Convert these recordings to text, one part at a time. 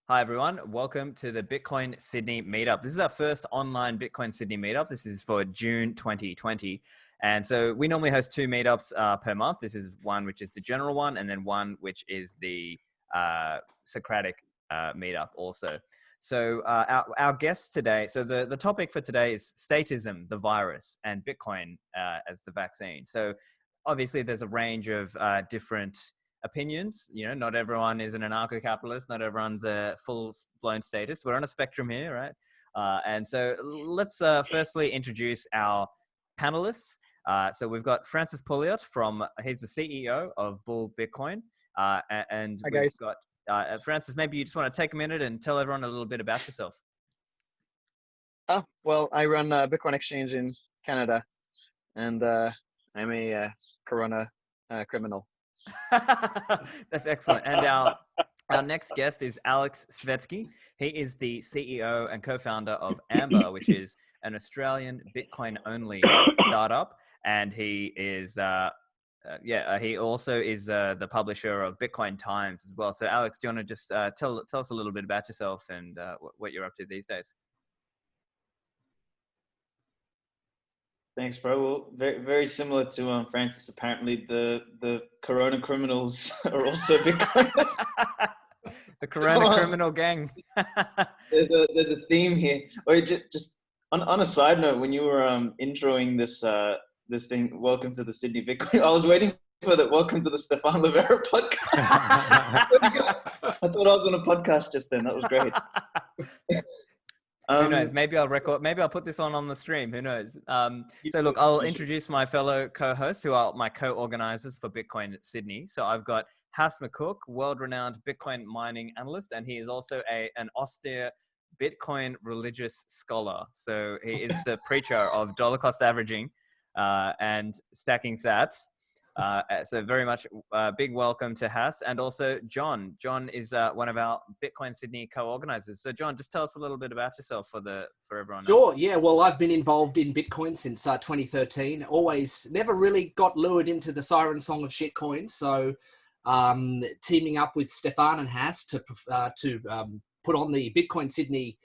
Hi, everyone. Welcome to the Bitcoin Sydney meetup. This is our first online Bitcoin Sydney meetup. This is for June 2020. And so we normally host two meetups per month. This is one which is the general one, and then one which is the Socratic meetup also. So our guests today, so the topic for today is statism, the virus, and Bitcoin as the vaccine. So obviously there's a range of different opinions. You know, not everyone is an anarcho-capitalist. Not everyone's a full-blown statist. We're on a spectrum here, right? And so let's firstly introduce our panelists. So we've got Francis Pouliot he's the CEO of Bull Bitcoin. And Hi, we've guys. got Francis, maybe you just want to take a minute and tell everyone a little bit about yourself. Oh, well, I run a Bitcoin exchange in Canada, and I'm a Corona criminal. That's excellent. And our next guest is Alex Svetsky. He is the CEO and co-founder of Amber, which is an Australian Bitcoin-only startup. And he is, he also is the publisher of Bitcoin Times as well. So Alex, do you want to just tell us a little bit about yourself and what you're up to these days? Thanks, bro. Well, very similar to Francis. Apparently, the Corona criminals are also Bitcoiners. The Corona criminal gang. there's a theme here. Wait, just on a side note, when you were introing this thing, welcome to the Sydney Bitcoin. I was waiting for the welcome to the Stefan Livera podcast. I thought I was on a podcast just then. That was great. Who knows? Maybe I'll put this on the stream. Who knows? So look, I'll introduce my fellow co-hosts who are my co-organizers for Bitcoin Sydney. So I've got Hass McCook, world-renowned Bitcoin mining analyst, and he is also an austere Bitcoin religious scholar. So he is the preacher of dollar cost averaging and stacking sats. So very much big welcome to Hass, and also John. John is one of our Bitcoin Sydney co-organizers. So John, just tell us a little bit about yourself for everyone else. Sure. Yeah. Well, I've been involved in Bitcoin since 2013. Always never really got lured into the siren song of shitcoins. So teaming up with Stefan and Hass to put on the Bitcoin Sydney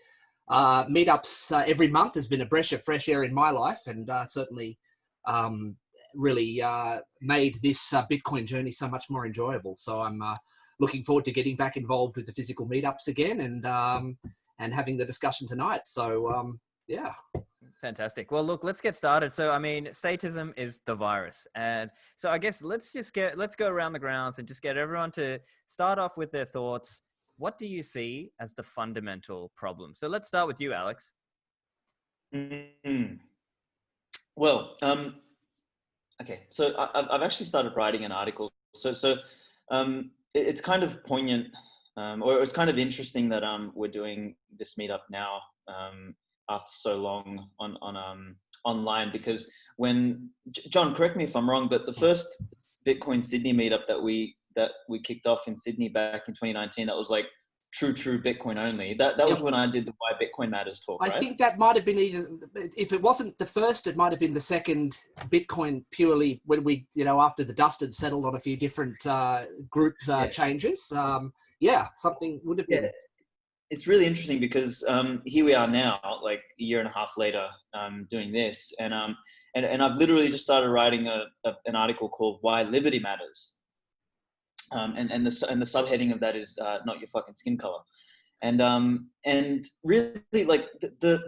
meetups every month has been a breath of fresh air in my life, and certainly really made this Bitcoin journey so much more enjoyable. So I'm looking forward to getting back involved with the physical meetups again and having the discussion tonight. So yeah. Fantastic. Well, look, let's get started. So, I mean, statism is the virus. And so I guess let's go around the grounds and just get everyone to start off with their thoughts. What do you see as the fundamental problem? So let's start with you, Alex. Well, okay, so I've actually started writing an article. So it's kind of poignant, or it's kind of interesting that we're doing this meetup now after so long on online, because when John, correct me if I'm wrong, but the first Bitcoin Sydney meetup that we kicked off in Sydney back in 2019, that was like true Bitcoin only. That was when I did the Why Bitcoin Matters talk, right? I think that might have been if it wasn't the first, it might have been the second Bitcoin purely when we, after the dust had settled on a few different group changes. Something would have been. Yeah. It's really interesting because here we are now, like a year and a half later, doing this, and I've literally just started writing an article called Why Liberty Matters. And the subheading of that is not your fucking skin color, and really, like the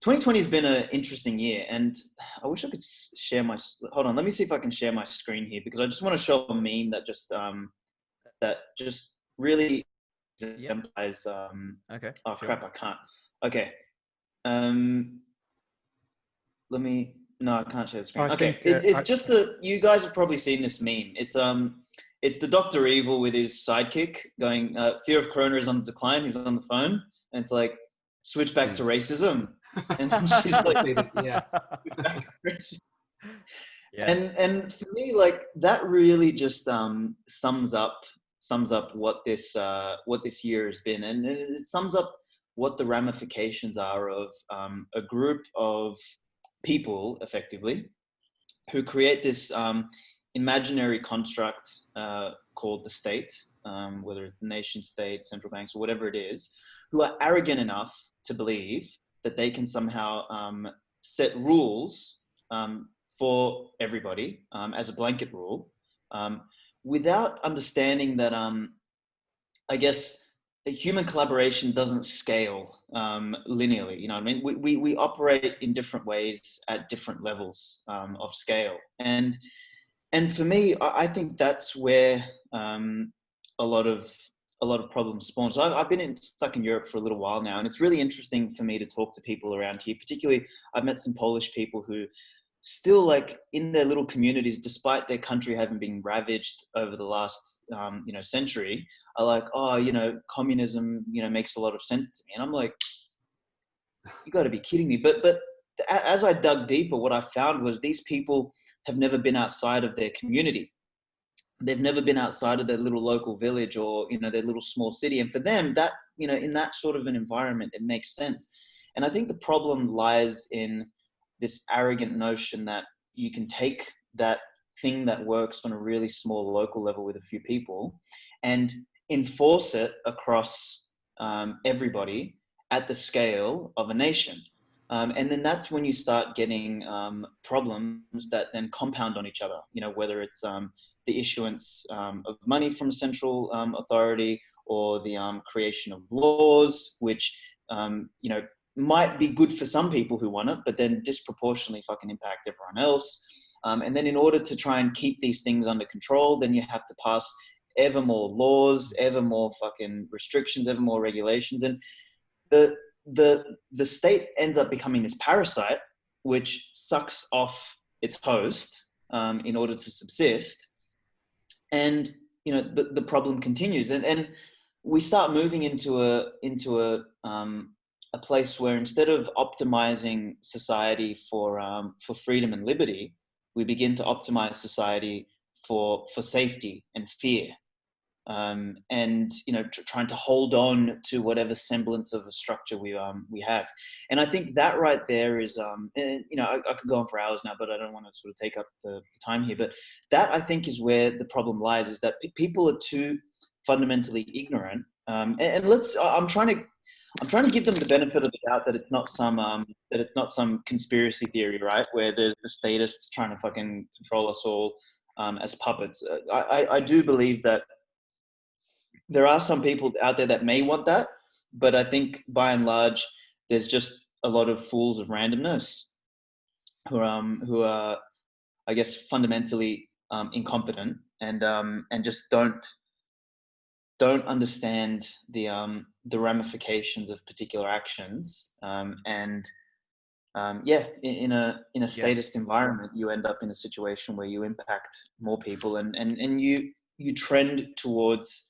2020 has been an interesting year, and I wish I could share my. Hold on, let me see if I can share my screen here, because I just want to show a meme that just really exemplifies. Okay. Oh sure. crap! I can't. Okay. Let me. No, I can't share the screen. It's just you guys have probably seen this meme. It's the Dr. Evil with his sidekick going, fear of corona is on the decline. He's on the phone. And it's like, switch back to racism. And then she's like, yeah. Yeah. And for me, like, that really just sums up what this year has been. And it sums up what the ramifications are of a group of people, effectively, who create this imaginary construct called the state, whether it's the nation state, central banks, or whatever it is, who are arrogant enough to believe that they can somehow set rules for everybody as a blanket rule, without understanding that, I guess, human collaboration doesn't scale linearly. You know what I mean? We operate in different ways at different levels of scale. And for me, I think that's where a lot of problems spawn. So I've been stuck in Europe for a little while now, and it's really interesting for me to talk to people around here. Particularly, I've met some Polish people who still, like, in their little communities, despite their country having been ravaged over the last century, are like, oh, communism makes a lot of sense to me. And I'm like, you got to be kidding me. But as I dug deeper, what I found was these people have never been outside of their community. They've never been outside of their little local village or their little small city. And for them, that in that sort of an environment, it makes sense. And I think the problem lies in this arrogant notion that you can take that thing that works on a really small local level with a few people and enforce it across everybody at the scale of a nation. And then that's when you start getting problems that then compound on each other, whether it's the issuance of money from a central authority, or the creation of laws, which, might be good for some people who want it, but then disproportionately fucking impact everyone else. And then in order to try and keep these things under control, then you have to pass ever more laws, ever more fucking restrictions, ever more regulations. And the state ends up becoming this parasite, which sucks off its host in order to subsist. And, the problem continues. And we start moving into a place where, instead of optimizing society for freedom and liberty, we begin to optimize society for safety and fear, and trying to hold on to whatever semblance of a structure we have. And I think that right there is I could go on for hours now, but I don't want to sort of take up the time here. But that, I think, is where the problem lies: is that people are too fundamentally ignorant. I'm trying to give them the benefit of the doubt that it's not some conspiracy theory, right? Where there's the statists trying to fucking control us all as puppets. I do believe that there are some people out there that may want that, but I think by and large, there's just a lot of fools of randomness who are, I guess, fundamentally incompetent and just don't understand the ramifications of particular actions. In a statist environment, you end up in a situation where you impact more people, and you trend towards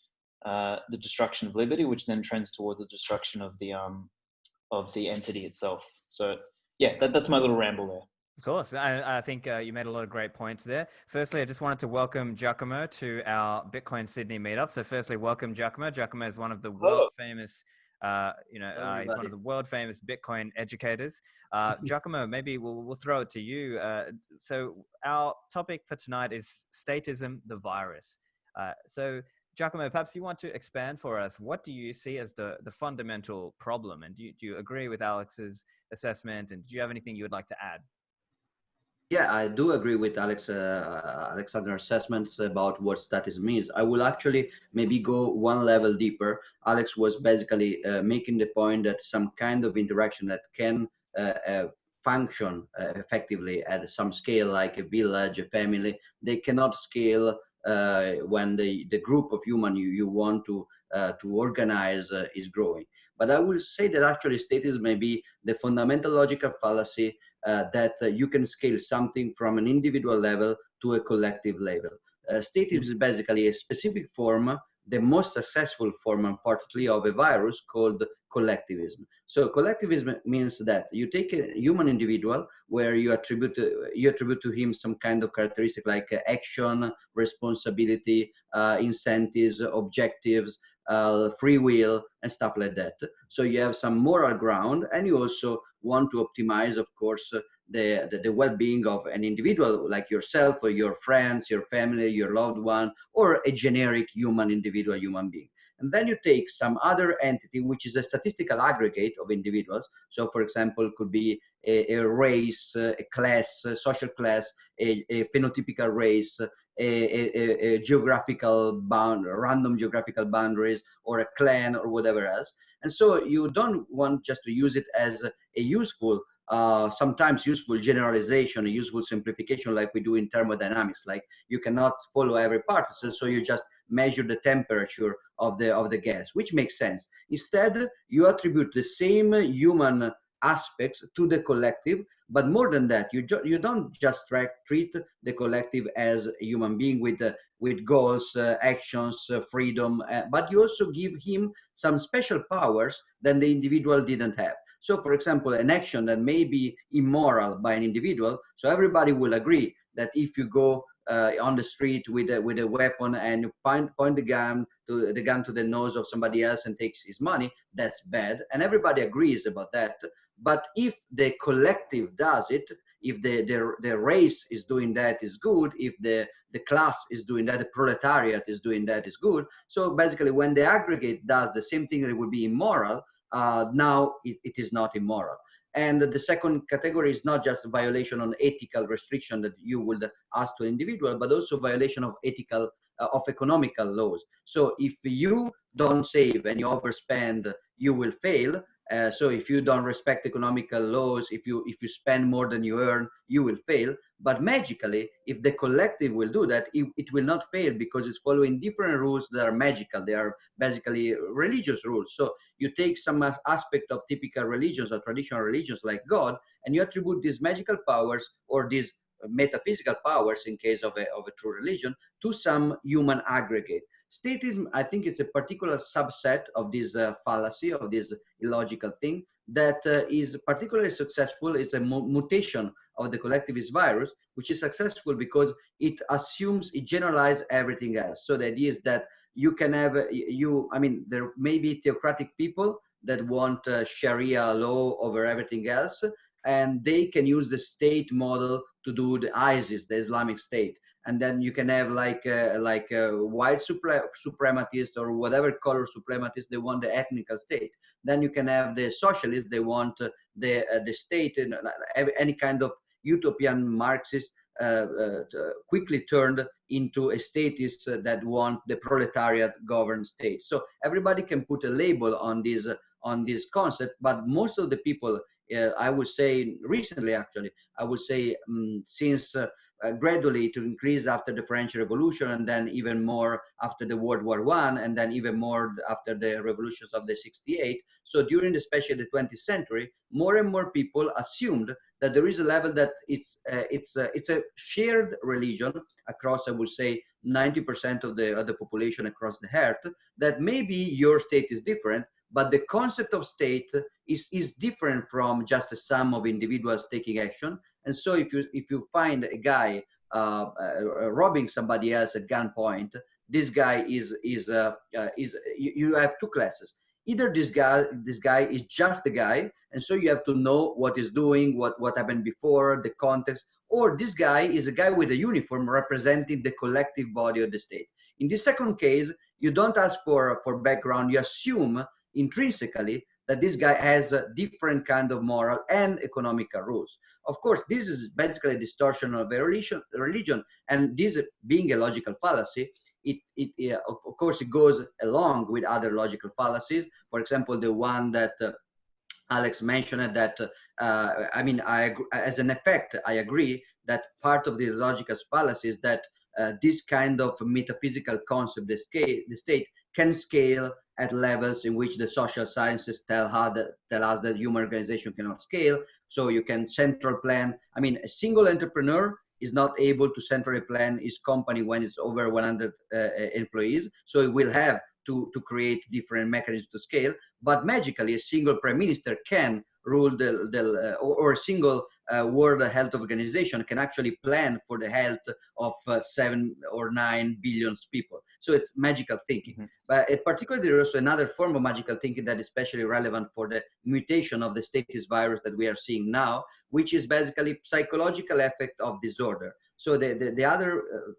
the destruction of liberty, which then trends towards the destruction of the entity itself. So yeah, that's my little ramble there. Of course. I think you made a lot of great points there. Firstly, I just wanted to welcome Giacomo to our Bitcoin Sydney meetup. So firstly, welcome Giacomo. Giacomo is one of the world famous, he's one of the world famous Bitcoin educators. Giacomo, maybe we'll throw it to you. So our topic for tonight is statism, the virus. So Giacomo, perhaps you want to expand for us. What do you see as the fundamental problem? And do you agree with Alex's assessment? And do you have anything you would like to add? Yeah, I do agree with Alexander's assessments about what statism is. I will actually maybe go one level deeper. Alex was basically making the point that some kind of interaction that can function effectively at some scale, like a village, a family, they cannot scale when the group of human you want to organize is growing. But I will say that actually statism may be the fundamental logical fallacy that you can scale something from an individual level to a collective level. Statism is basically a specific form, the most successful form, unfortunately, of a virus called collectivism. So collectivism means that you take a human individual where you attribute to him some kind of characteristic like action, responsibility, incentives, objectives, free will, and stuff like that. So you have some moral ground, and you also want to optimize, of course, the well-being of an individual like yourself or your friends, your family, your loved one, or a generic human being. And then you take some other entity, which is a statistical aggregate of individuals. So, for example, could be a race, a class, a social class, a phenotypical race, a geographical random geographical boundaries, or a clan, or whatever else. And so you don't want just to use it as a useful, sometimes useful generalization, a useful simplification, like we do in thermodynamics. Like you cannot follow every particle, so you just measure the temperature of the gas, which makes sense. Instead, you attribute the same human aspects to the collective, but more than that, you don't just treat the collective as a human being with goals, actions, freedom, but you also give him some special powers that the individual didn't have. So, for example, an action that may be immoral by an individual, so everybody will agree that if you go on the street with a weapon and you point the gun to the nose of somebody else and takes his money, that's bad, and everybody agrees about that. But if the collective does it, if the race is doing that, is good. If the class is doing that, the proletariat is doing that, is good. So basically, when the aggregate does the same thing that would be immoral, now it is not immoral. And the second category is not just a violation on ethical restriction that you would ask to an individual, but also violation of ethical, of economical laws. So if you don't save and you overspend, you will fail. So if you don't respect economical laws, if you spend more than you earn, you will fail. But magically, if the collective will do that, it will not fail, because it's following different rules that are magical. They are basically religious rules. So you take some aspect of typical religions or traditional religions like God, and you attribute these magical powers or these metaphysical powers, in case of a true religion, to some human aggregate. Statism, I think, is a particular subset of this fallacy, of this illogical thing, that is particularly successful. It's a mutation of the collectivist virus, which is successful because it assumes, it generalizes everything else. So the idea is that you can have, I mean, there may be theocratic people that want Sharia law over everything else, and they can use the state model to do the ISIS, the Islamic State. And then you can have like white supremacists or whatever color supremacists, they want the ethnical state. Then you can have the socialists, they want the state, and any kind of utopian Marxist quickly turned into a statist that want the proletariat governed state. So everybody can put a label on this concept, but most of the people, I would say recently, actually, I would say since gradually to increase after the French Revolution, and then even more after the World War I, and then even more after the revolutions of the 68. So during especially the 20th century, more and more people assumed that there is a level that it's a shared religion across, I would say, 90% of the population across the earth, that maybe your state is different, but the concept of state is different from just a sum of individuals taking action. And so if you find a guy robbing somebody else at gunpoint, this guy you have two classes. Either this guy is just a guy, and so you have to know what he's doing, what happened before, the context, or this guy is a guy with a uniform representing the collective body of the state. In this second case, you don't ask for background, you assume intrinsically that this guy has a different kind of moral and economical rules. Of course, this is basically a distortion of a religion, and this being a logical fallacy, of course, it goes along with other logical fallacies. For example, the one that Alex mentioned, that I mean, as an effect, I agree that part of the logical fallacy is that this kind of metaphysical concept, the state, can scale at levels in which the social sciences tell us that human organization cannot scale. So you can central plan. I mean, a single entrepreneur is not able to centrally plan his company when it's over 100 employees. So it will have to create different mechanisms to scale. But magically, a single prime minister can rule or a single World Health Organization can actually plan for the health of 7 or 9 billion people. So it's magical thinking. Mhm. But particularly, there's also another form of magical thinking that is especially relevant for the mutation of the status virus that we are seeing now, which is basically psychological effect of disorder. So the other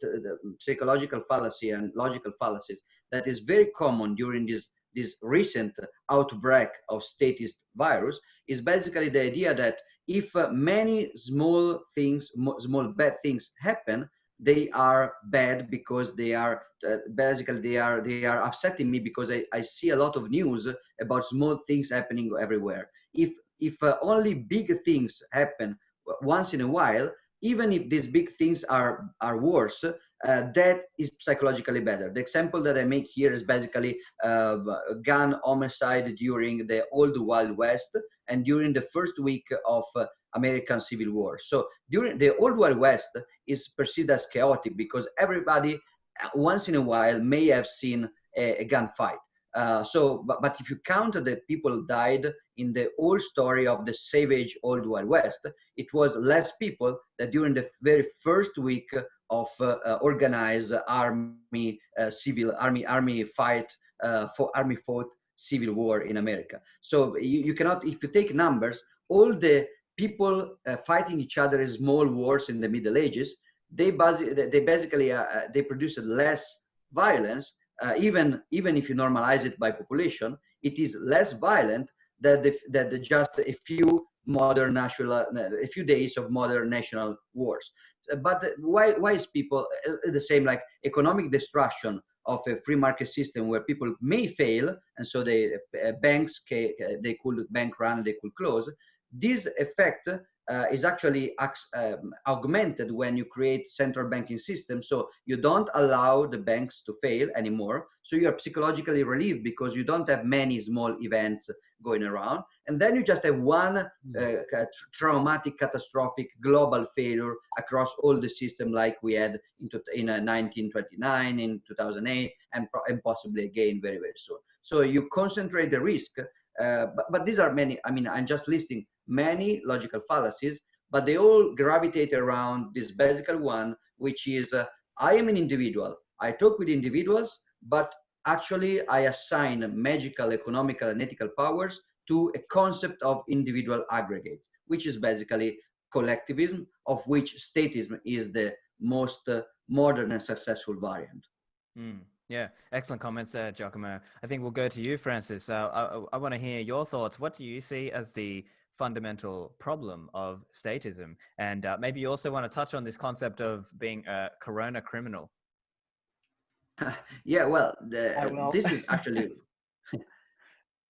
the psychological fallacy and logical fallacies that is very common during this recent outbreak of status virus is basically the idea that if many small things, small bad things happen, they are bad because they are basically they are upsetting me because I see a lot of news about small things happening everywhere. If only big things happen once in a while, even if these big things are worse, that is psychologically better. The example that I make here is basically gun homicide during the old Wild West and during the first week of American Civil War. So during the old Wild West is perceived as chaotic because everybody once in a while may have seen a gunfight. But if you count that people died in the old story of the savage old Wild West, it was less people that during the very first week of organized army fought civil war in America. So you cannot, if you take numbers, all the people fighting each other in small wars in the Middle Ages, they basically they produced less violence. Even if you normalize it by population, it is less violent than just a few days of modern national wars. But why is people the same, like economic destruction of a free market system where people may fail, and so banks they could bank run, they could close. This effect is actually augmented when you create central banking systems. So you don't allow the banks to fail anymore. So you are psychologically relieved because you don't have many small events going around. And then you just have one traumatic, catastrophic global failure across all the system like we had in 1929, in 2008, and possibly again very, very soon. So you concentrate the risk. But these are many, I mean, I'm just listing many logical fallacies, but they all gravitate around this basic one, which is I am an individual. I talk with individuals, but actually I assign magical, economical, and ethical powers to a concept of individual aggregates, which is basically collectivism, of which statism is the most modern and successful variant. Yeah, excellent comments there, Giacomo. I think we'll go to you, Francis. I want to hear your thoughts. What do you see as the fundamental problem of statism? And maybe you also want to touch on this concept of being a corona criminal. Yeah, well, this is actually...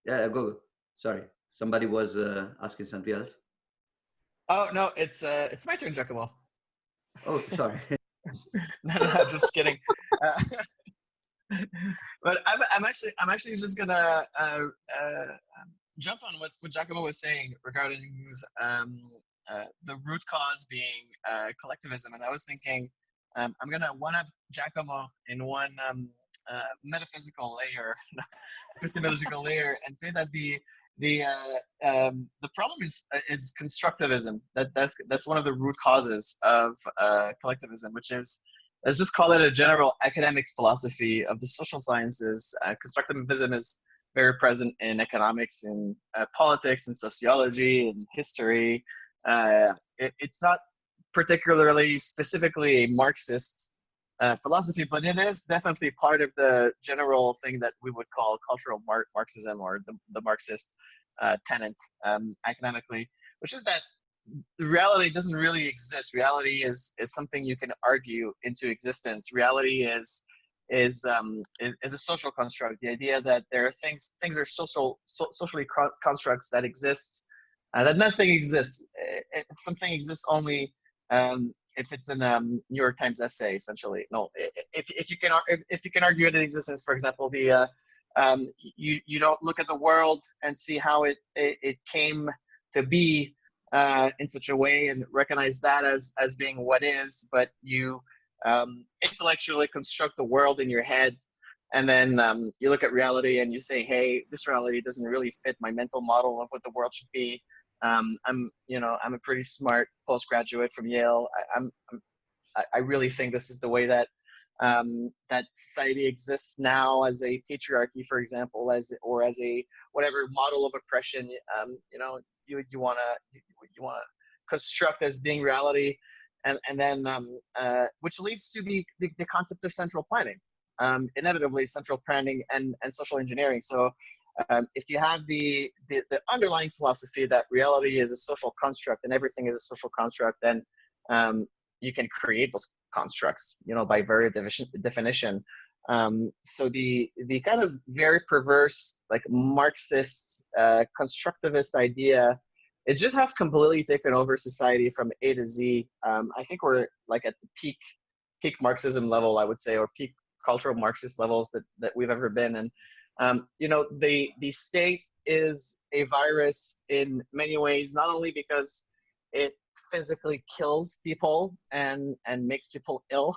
go. Sorry, somebody was asking something else. Oh, no, it's my turn, Giacomo. Oh, sorry. No, just kidding. But I'm actually just gonna jump on what Giacomo was saying regarding the root cause being collectivism, and I was thinking I'm gonna one-up Giacomo in one metaphysical layer, epistemological layer, and say that the problem is constructivism. That's one of the root causes of collectivism, which is, let's just call it a general academic philosophy of the social sciences. Constructivism is very present in economics, in politics, and sociology, and history. It's not particularly specifically a Marxist philosophy, but it is definitely part of the general thing that we would call cultural Marxism, or the Marxist tenet academically, which is that reality doesn't really exist. Reality is something you can argue into existence. Reality is a social construct. The idea that there are things are socially constructs that exist, that nothing exists. Something exists only if it's in a New York Times essay, essentially. No, if you can argue it in existence, for example, you don't look at the world and see how it came to be in such a way and recognize that as being what is, but you intellectually construct the world in your head, and then you look at reality and you say, hey, this reality doesn't really fit my mental model of what the world should be, I'm a pretty smart postgraduate from Yale. I really think this is the way that that society exists now, as a patriarchy, for example, or as a whatever model of oppression you want to construct as being reality, and then which leads to the concept of central planning, inevitably central planning and social engineering. So if you have the underlying philosophy that reality is a social construct and everything is a social construct, then you can create those constructs, by very definition. So the kind of very perverse, like Marxist, constructivist idea, it just has completely taken over society from A to Z. I think we're like at the peak Marxism level, I would say, or peak cultural Marxist levels that we've ever been. And the state is a virus in many ways, not only because it physically kills people and makes people ill,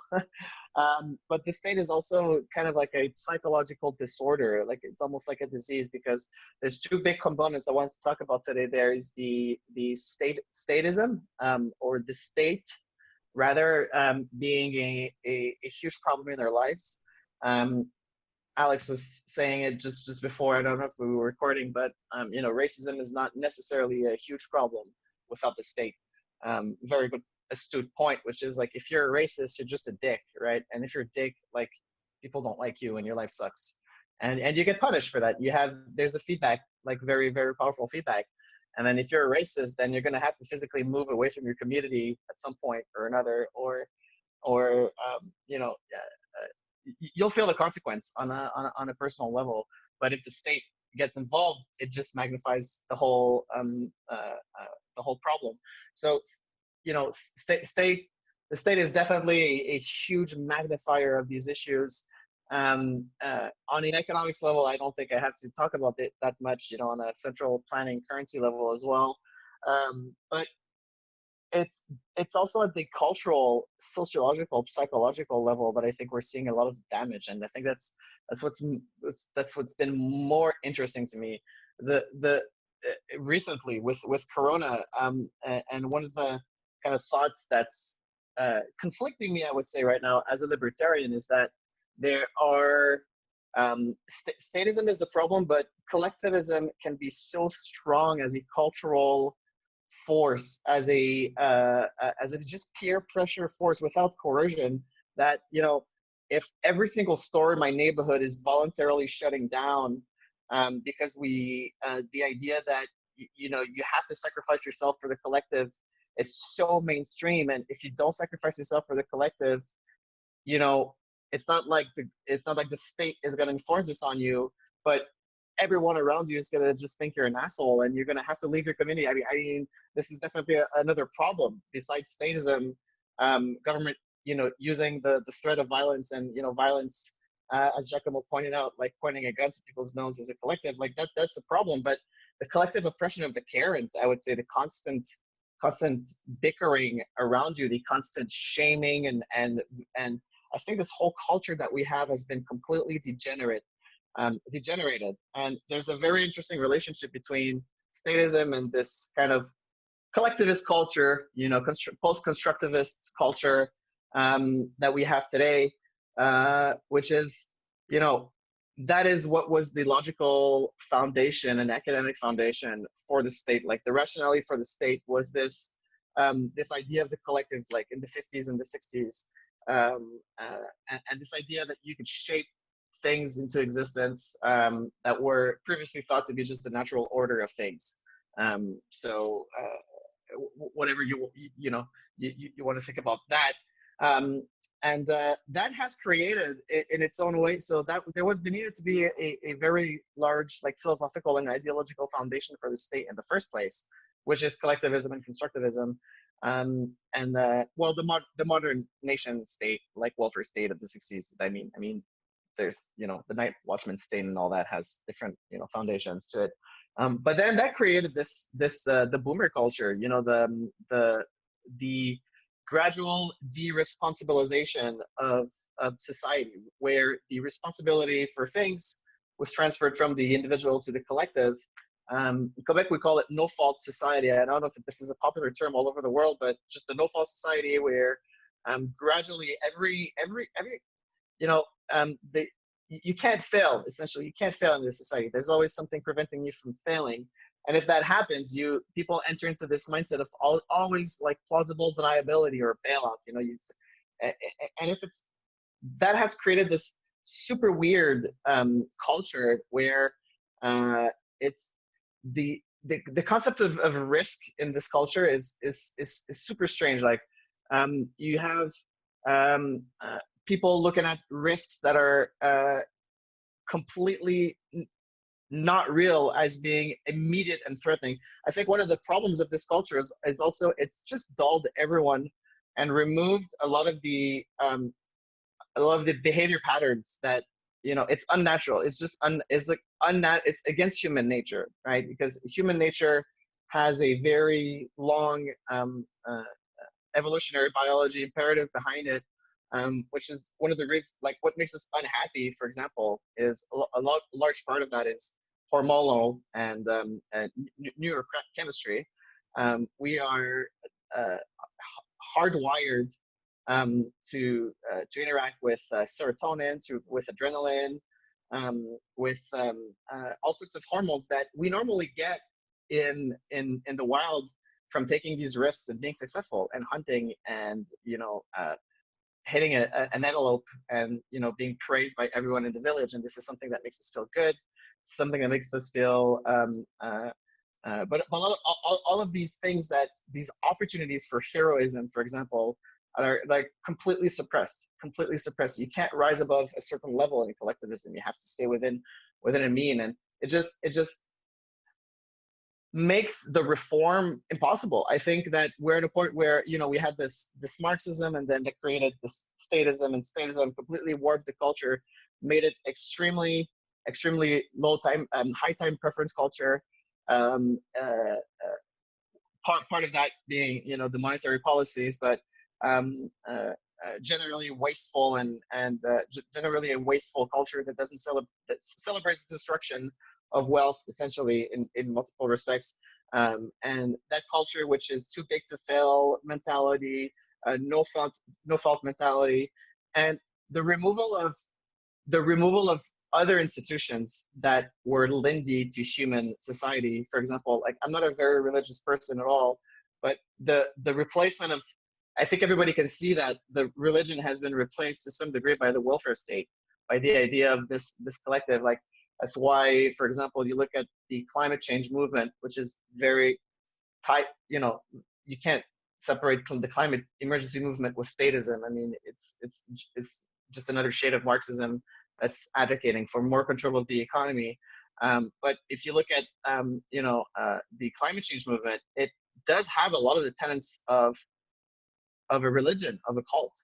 but the state is also kind of like a psychological disorder. Like it's almost like a disease, because there's two big components I want to talk about today. There is the statism, or the state rather, being a huge problem in our lives. Alex was saying it just before. I don't know if we were recording, but racism is not necessarily a huge problem without the state. Very good, astute point, which is like, if you're a racist, you're just a dick, right? And if you're a dick, like, people don't like you and your life sucks, and you get punished for that. There's a feedback, like very, very powerful feedback. And then if you're a racist, then you're going to have to physically move away from your community at some point or another, or you'll feel the consequence on a personal level. But if the state gets involved, it just magnifies the whole problem. So, the state is definitely a huge magnifier of these issues. On an economics level, I don't think I have to talk about it that much. On a central planning currency level as well. But it's also at the cultural, sociological, psychological level that I think we're seeing a lot of damage, and I think that's what's been more interesting to me. Recently with Corona, and one of the kind of thoughts that's conflicting me, I would say, right now as a libertarian, is that there are statism is a problem, but collectivism can be so strong as a cultural force, as a just peer pressure force without coercion, that if every single store in my neighborhood is voluntarily shutting down, because the idea that you have to sacrifice yourself for the collective is so mainstream, and if you don't sacrifice yourself for the collective, it's not like the state is going to enforce this on you, but everyone around you is going to just think you're an asshole, and you're going to have to leave your community. I mean, this is definitely another problem besides statism. Government, using the threat of violence, and violence, as Giacomo pointed out, like pointing a gun to people's nose as a collective, like that's a problem. But the collective oppression of the Karens, I would say, the constant bickering around you, the constant shaming, and I think this whole culture that we have has been completely degenerated. And there's a very interesting relationship between statism and this kind of collectivist culture, post-constructivist culture, that we have today, which is, that is what was the logical foundation and academic foundation for the state. Like, the rationality for the state was this idea of the collective, like in the 50s and the 60s, and this idea that you could shape things into existence that were previously thought to be just the natural order of things. So whatever you want to think about that, and that has created in its own way. So that there needed to be a very large, like, philosophical and ideological foundation for the state in the first place, which is collectivism and constructivism. Well, the modern nation state, like welfare state of the 60s. I mean, there's the night watchman state and all that has different foundations to it. But then that created the boomer culture. The gradual de-responsibilization of society, where the responsibility for things was transferred from the individual to the collective, In Quebec, we call it no-fault society. I don't know if this is a popular term all over the world, but just a no-fault society where gradually every you know, you can't fail. Essentially, you can't fail in this society. There's always something preventing you from failing, and if that happens, people enter into this mindset of always like plausible deniability or bailout. You know, and if it's that has created this super weird culture where it's the concept of risk in this culture is super strange. Like you have people looking at risks that are completely not real as being immediate and threatening. I think one of the problems of this culture is also it's just dulled everyone and removed a lot of the behavior patterns that, you know, it's unnatural. It's just it's against human nature, right? Because human nature has a very long evolutionary biology imperative behind it, which is one of the reasons, like what makes us unhappy, for example, is a large part of that is hormonal and neurochemistry. We are hardwired to interact with serotonin, with adrenaline, with all sorts of hormones that we normally get in the wild from taking these risks and being successful and hunting and, you know, hitting an antelope and, you know, being praised by everyone in the village. And this is something that makes us feel good, something that makes us feel but all of these things, that these opportunities for heroism, for example, are like completely suppressed. You can't rise above a certain level in collectivism. You have to stay within a mean, and it just makes the reform impossible. I think that we're at a point where, you know, we had this Marxism, and then they created this statism, and statism completely warped the culture, made it extremely high time preference culture. Part of that being, you know, the monetary policies, but generally wasteful and generally a wasteful culture that doesn't that celebrates the destruction of wealth, essentially, in multiple respects. And that culture, which is too big to fail mentality, no fault mentality, and the removal of other institutions that were lindy to human society. For example, like, I'm not a very religious person at all, but the replacement of, I think everybody can see that the religion has been replaced to some degree by the welfare state, by the idea of this collective. Like, that's why, for example, you look at the climate change movement, which is very tight. You know, you can't separate the climate emergency movement with statism. I mean, it's just another shade of Marxism that's advocating for more control of the economy. But if you look at the climate change movement, it does have a lot of the tenets of a religion, of a cult.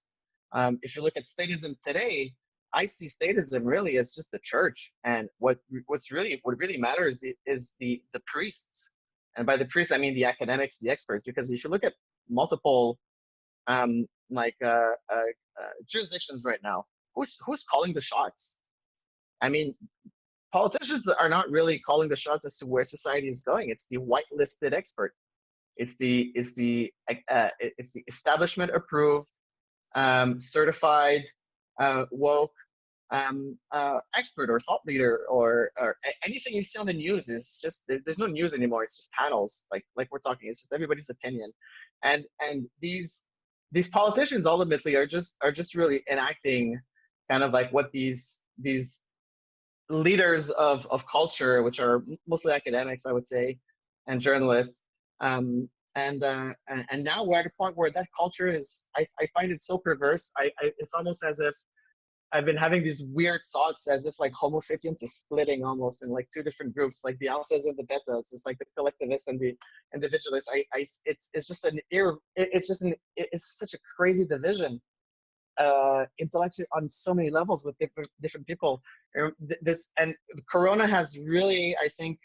If you look at statism today, I see statism really as just the church, and what really matters is the priests, and by the priests I mean the academics, the experts. Because if you look at multiple jurisdictions right now, who's calling the shots? I mean, politicians are not really calling the shots as to where society is going. It's the whitelisted expert. It's the establishment approved, certified, woke expert or thought leader, or anything you see on the news is just, there's no news anymore. It's just panels, like we're talking. It's just everybody's opinion, and these politicians ultimately are just really enacting kind of like what these leaders of culture, which are mostly academics, I would say, and journalists. And now we're at a point where that culture is, I find it so perverse. It's almost as if I've been having these weird thoughts, as if like Homo sapiens is splitting almost in like two different groups, like the alphas and the betas. It's like the collectivists and the individualists. It's such a crazy division, intellectually, on so many levels, with different people. And Corona has really, I think,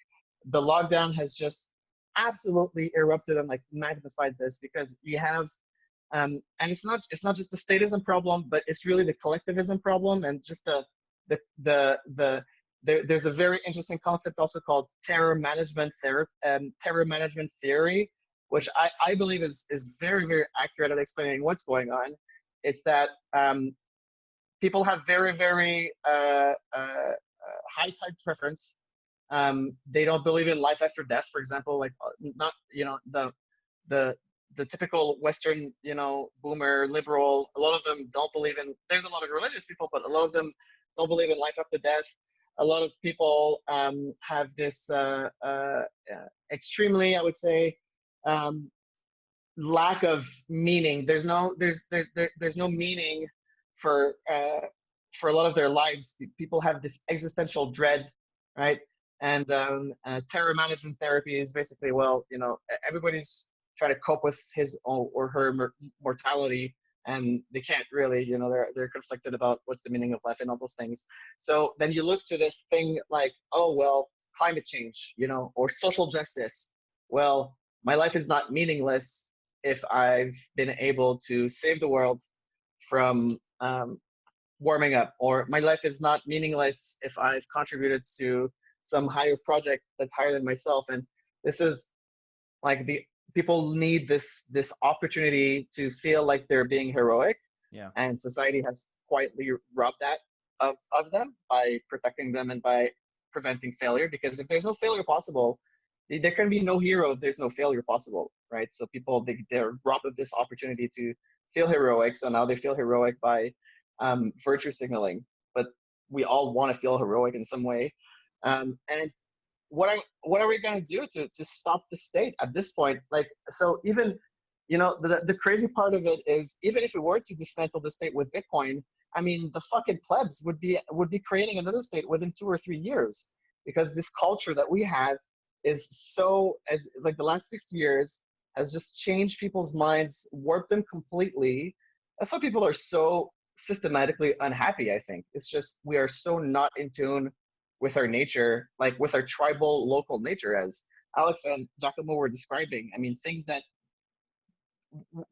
the lockdown has just absolutely erupted and like magnified this, because you have and it's not just the statism problem, but it's really the collectivism problem, and just the there's a very interesting concept also called terror management theory, which I believe is very, very accurate at explaining what's going on. It's that people have very, very high type preference. They don't believe in life after death, for example, like not, you know, the typical Western, you know, boomer liberal. A lot of them don't believe in, there's a lot of religious people, but a lot of them don't believe in life after death. A lot of people have this extremely, I would say, lack of meaning. There's no meaning for a lot of their lives. People have this existential dread, right? And terror management therapy is basically, well, you know, everybody's trying to cope with his or her mortality, and they can't really, you know, they're conflicted about what's the meaning of life and all those things. So then you look to this thing like, oh, well, climate change, you know, or social justice. Well, my life is not meaningless if I've been able to save the world from warming up, or my life is not meaningless if I've contributed to some higher project that's higher than myself. And this is like people need this opportunity to feel like they're being heroic. Yeah. And society has quietly robbed that of them by protecting them and by preventing failure. Because if there's no failure possible, there can be no hero if there's no failure possible, right? So people, they're robbed of this opportunity to feel heroic. So now they feel heroic by virtue signaling. But we all want to feel heroic in some way. And what are we going to do to stop the state at this point? Like, so even, you know, the crazy part of it is, even if we were to dismantle the state with Bitcoin, I mean, the fucking plebs would be creating another state within 2 or 3 years, because this culture that we have is so, as like the last 60 years has just changed people's minds, warped them completely. That's why people are so systematically unhappy. I think it's just, we are so not in tune with our nature, like with our tribal local nature, as Alex and Giacomo were describing. I mean, things that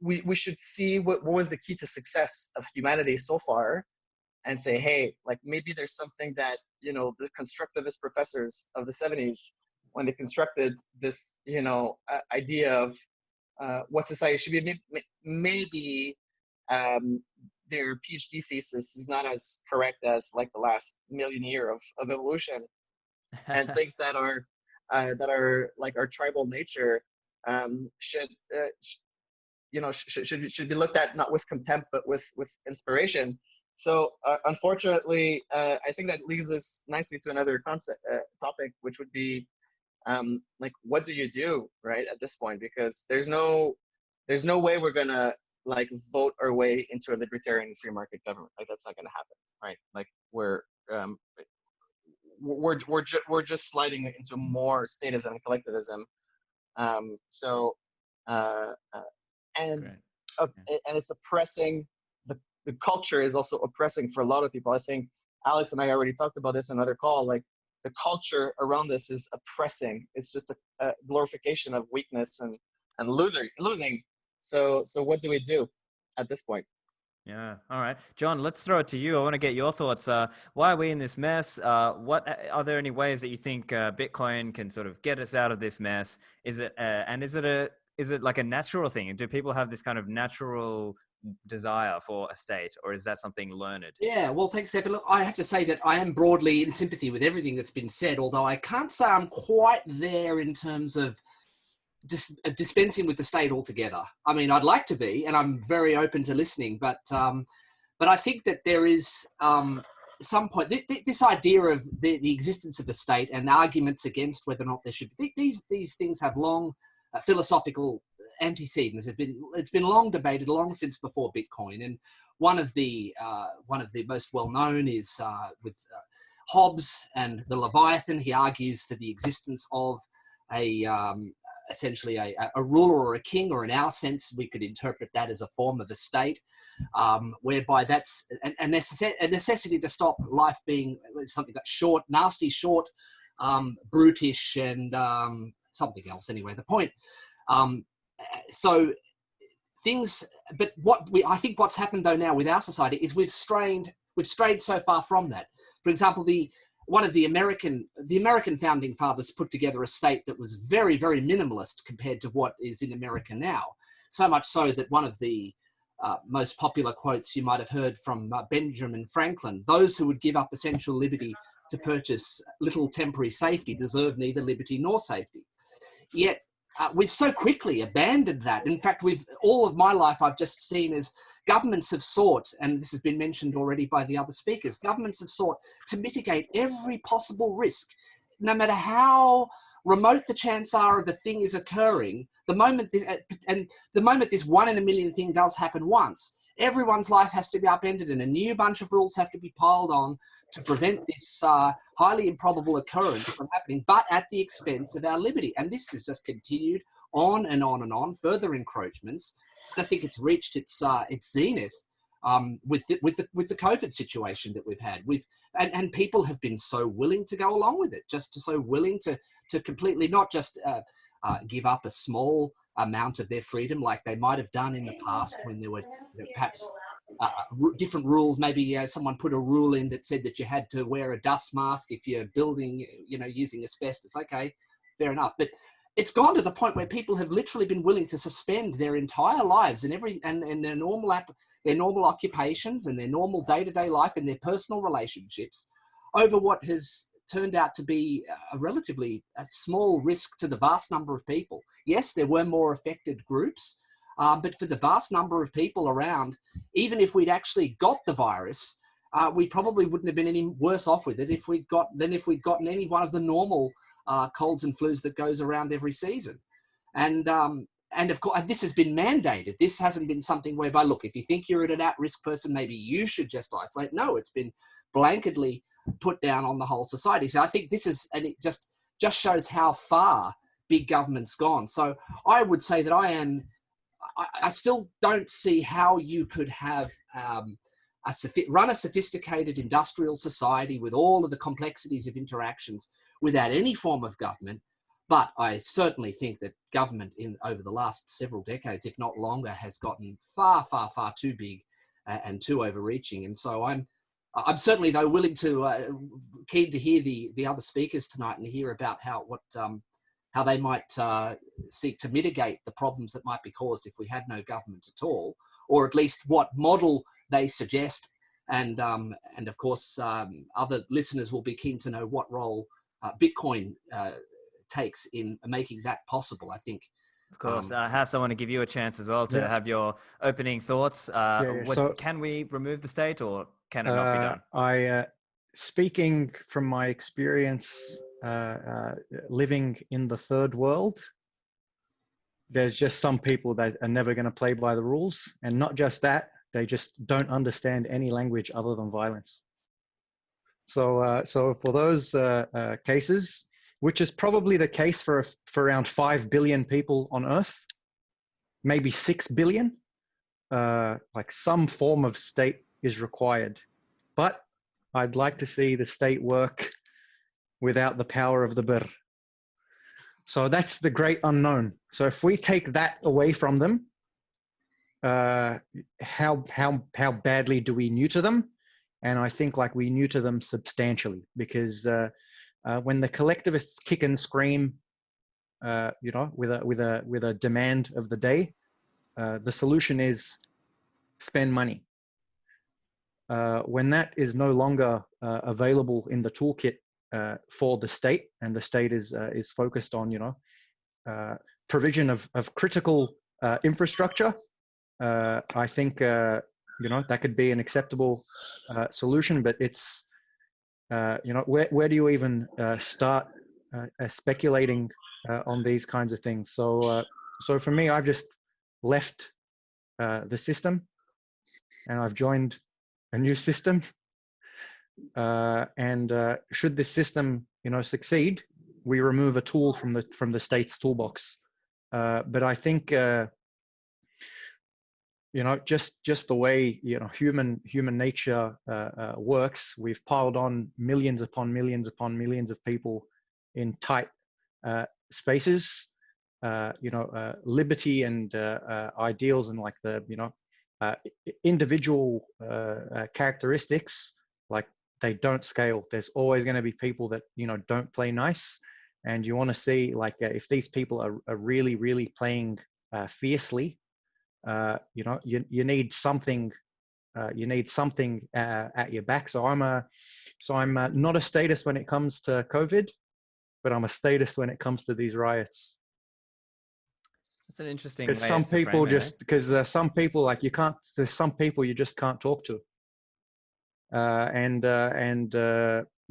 we should see what was the key to success of humanity so far, and say, hey, like maybe there's something that, you know, the constructivist professors of the 70s, when they constructed this, you know, idea of what society should be, maybe their PhD thesis is not as correct as like the last million year of evolution, and things that are like our tribal nature should be looked at not with contempt but with inspiration. So unfortunately, I think that leads us nicely to another topic, which would be like, what do you do, right, at this point? Because there's no way we're gonna like vote our way into a libertarian free market government. Like, that's not gonna happen, right? Like, we're just sliding into more statism and collectivism. And it's oppressing, the culture is also oppressing for a lot of people. I think Alex and I already talked about this in another call. Like, the culture around this is oppressing. It's just a glorification of weakness and losing. So what do we do at this point? Yeah. All right, John, let's throw it to you. I want to get your thoughts. Why are we in this mess? What are there any ways that you think Bitcoin can sort of get us out of this mess? Is it like a natural thing? Do people have this kind of natural desire for a state, or is that something learned? Yeah, well, thanks, Stephen. Look, I have to say that I am broadly in sympathy with everything that's been said, although I can't say I'm quite there in terms of dispensing with the state altogether. I mean, I'd like to be, and I'm very open to listening, but I think that there is some point, this idea of the existence of the state and arguments against whether or not there should be, these things have long philosophical antecedents. It's been long debated, long since before Bitcoin, and one of the most well known is with Hobbes and the Leviathan. He argues for the existence of essentially a ruler or a king, or in our sense, we could interpret that as a form of a state, whereby that's a necessity to stop life being something that's short, nasty, short, brutish, and something else. Anyway, the point. So things, but I think what's happened though now with our society is we've strayed so far from that. For example, one of the American founding fathers put together a state that was very, very minimalist compared to what is in America now. So much so that one of the most popular quotes you might have heard from Benjamin Franklin: "Those who would give up essential liberty to purchase little temporary safety deserve neither liberty nor safety." Yet we've so quickly abandoned that. In fact, all of my life I've just seen as governments have sought, and this has been mentioned already by the other speakers, governments have sought to mitigate every possible risk, no matter how remote the chance are of a thing is occurring. The moment this 1 in a million thing does happen once, everyone's life has to be upended and a new bunch of rules have to be piled on to prevent this highly improbable occurrence from happening, but at the expense of our liberty. And this has just continued on and on and on, further encroachments. I think it's reached its zenith with the COVID situation that we've had. And people have been so willing to go along with it, just so willing to completely not just give up a small amount of their freedom like they might have done in the past when there were perhaps different rules. Maybe someone put a rule in that said that you had to wear a dust mask if you're building, using asbestos. Okay, fair enough. But it's gone to the point where people have literally been willing to suspend their entire lives and their normal occupations and their normal day-to-day life and their personal relationships over what has turned out to be a relatively small risk to the vast number of people. Yes, there were more affected groups, but for the vast number of people around, even if we'd actually got the virus, we probably wouldn't have been any worse off with it if we'd gotten any one of the normal colds and flus that goes around every season. And of course, this has been mandated. This hasn't been something whereby, look, if you think you're an at-risk person, maybe you should just isolate. No, it's been blanketly put down on the whole society. So I think and it just shows how far big government's gone. So I would say that I still don't see how you could have run a sophisticated industrial society with all of the complexities of interactions without any form of government. But I certainly think that government over the last several decades, if not longer, has gotten far, far, far too big and too overreaching. And so I'm certainly, though, willing to keen to hear the other speakers tonight and hear about how they might seek to mitigate the problems that might be caused if we had no government at all, or at least what model they suggest. And of course, other listeners will be keen to know what role Bitcoin takes in making that possible, I think. Of course. Hass, I want to give you a chance as well to have your opening thoughts. So, can we remove the state, or can it not be done? Speaking from my experience living in the third world, there's just some people that are never going to play by the rules. And not just that, they just don't understand any language other than violence. So for those cases, which is probably the case for around 5 billion people on Earth, maybe 6 billion, like some form of state is required. But I'd like to see the state work without the power of the birr. So that's the great unknown. So if we take that away from them, how badly do we neuter them? And I think like we neuter them substantially, because when the collectivists kick and scream, with a demand of the day, the solution is spend money. When that is no longer available in the toolkit for the state, and the state is focused on provision of critical infrastructure, I think that could be an acceptable solution. But it's where do you even start speculating on these kinds of things? So for me, I've just left the system and I've joined a new system. And should this system succeed, we remove a tool from the state's toolbox. But I think just the way human nature works, we've piled on millions upon millions upon millions of people in tight spaces. Liberty and ideals and like the individual characteristics like they don't scale. There's always going to be people that, you know, don't play nice. And you want to see, like, if these people are really, really playing fiercely, you know, you need something. You need something at your back. So I'm not a statist when it comes to COVID, but I'm a statist when it comes to these riots. That's an interesting Because way some to people frame it, just, because some people, like, you can't, there's some people you just can't talk to. You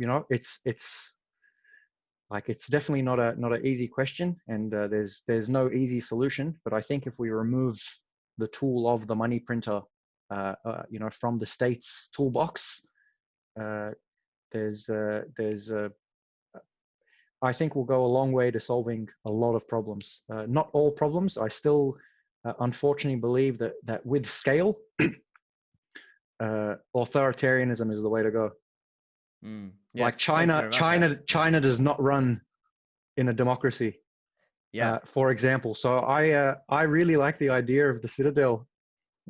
know, it's like, it's definitely not an easy question, and there's no easy solution. But I think if we remove the tool of the money printer, you know, from the state's toolbox, I think we'll go a long way to solving a lot of problems. Not all problems. I still, unfortunately, believe that with scale, authoritarianism is the way to go. Yeah, Like thanks very much, China does not run in a democracy. Yeah. For example, so I really like the idea of the Citadel,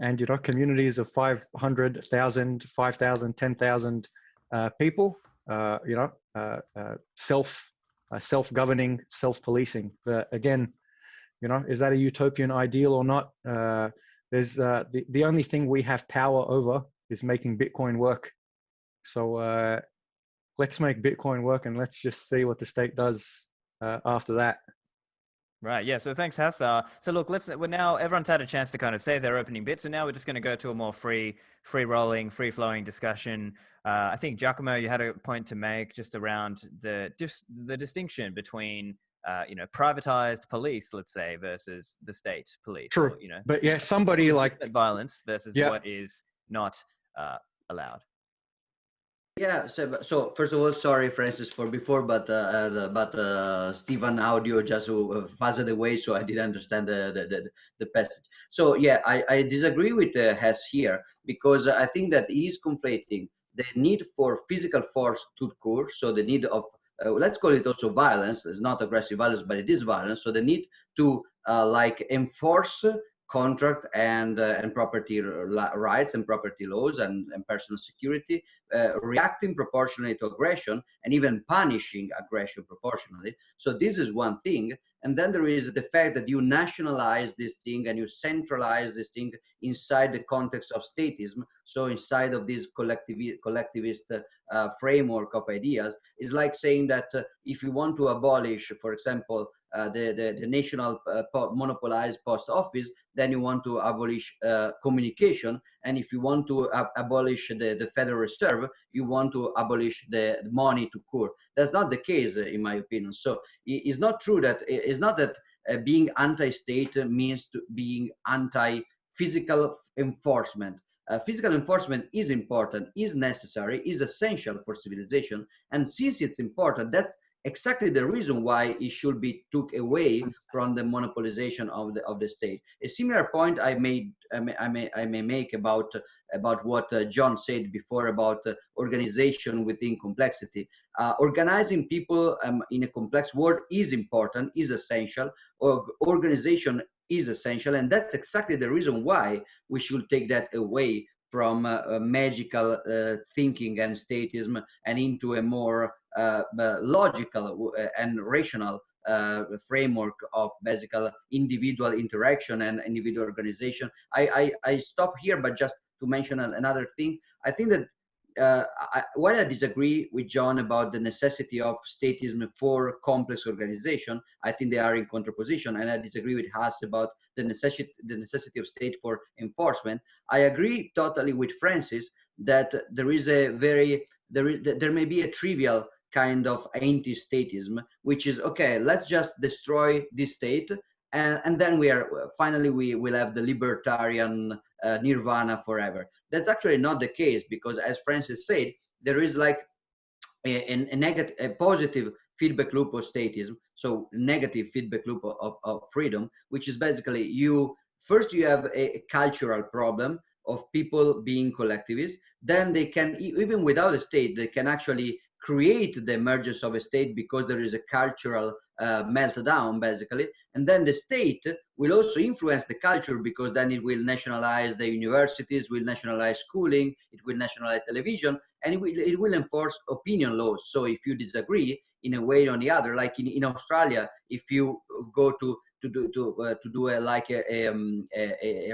and, you know, communities of 500,000, 5,000, 10,000 people. You know, self-governing, self-policing. But again, you know, is that a utopian ideal or not? There's the only thing we have power over is making Bitcoin work. So let's make Bitcoin work, and let's just see what the state does after that. Right. Yeah. So thanks, Hass. So look, we're now, everyone's had a chance to kind of say their opening bit. So now we're just going to go to a more free rolling, free flowing discussion. I think, Giacomo, you had a point to make just around the distinction between, you know, privatized police, let's say, versus the state police. True. Or, you know, But yeah, somebody like violence versus what is not allowed. Yeah, so first of all, sorry, Francis, for before, but Stephen audio just buzzed away, so I didn't understand the passage. So yeah, I disagree with Hess here, because I think that he's conflating the need for physical force to occur, so the need of let's call it also violence. It's not aggressive violence, but it is violence. So the need to like enforce contract and property rights and property laws and personal security, reacting proportionally to aggression and even punishing aggression proportionally. So this is one thing. And then there is the fact that you nationalize this thing and you centralize this thing inside the context of statism. So inside of this collectivist framework of ideas, is like saying that if you want to abolish, for example, the national monopolized post office, then you want to abolish communication. And if you want to abolish the Federal Reserve, you want to abolish the money to cure. That's not the case, in my opinion. So it's not true that it's not that being anti-state means to being anti-physical enforcement. Physical enforcement is important, is necessary, is essential for civilization. And since it's important, that's exactly the reason why it should be took away from the monopolization of the state. A similar point I may make about what John said before about organization within complexity. Organizing people in a complex world is important, is essential. Organization is essential, and that's exactly the reason why we should take that away from magical thinking and statism and into a more logical and rational framework of basically individual interaction and individual organization. I stop here, but just to mention another thing, I think that while I disagree with John about the necessity of statism for complex organization, I think they are in contraposition, and I disagree with Haas about the necessity of state for enforcement. I agree totally with Francis that there is a there may be a trivial kind of anti-statism, which is, okay, let's just destroy this state, and then we will have the libertarian nirvana forever. That's actually not the case, because as Francis said, there is like a positive feedback loop of statism, so negative feedback loop of freedom, which is basically you have a cultural problem of people being collectivists. Then they can, even without a state, they can actually create the emergence of a state because there is a cultural meltdown, basically. And then the state will also influence the culture because then it will nationalize the universities, will nationalize schooling, it will nationalize television, and it will enforce opinion laws. So if you disagree in a way or the other, like in Australia, if you go to do a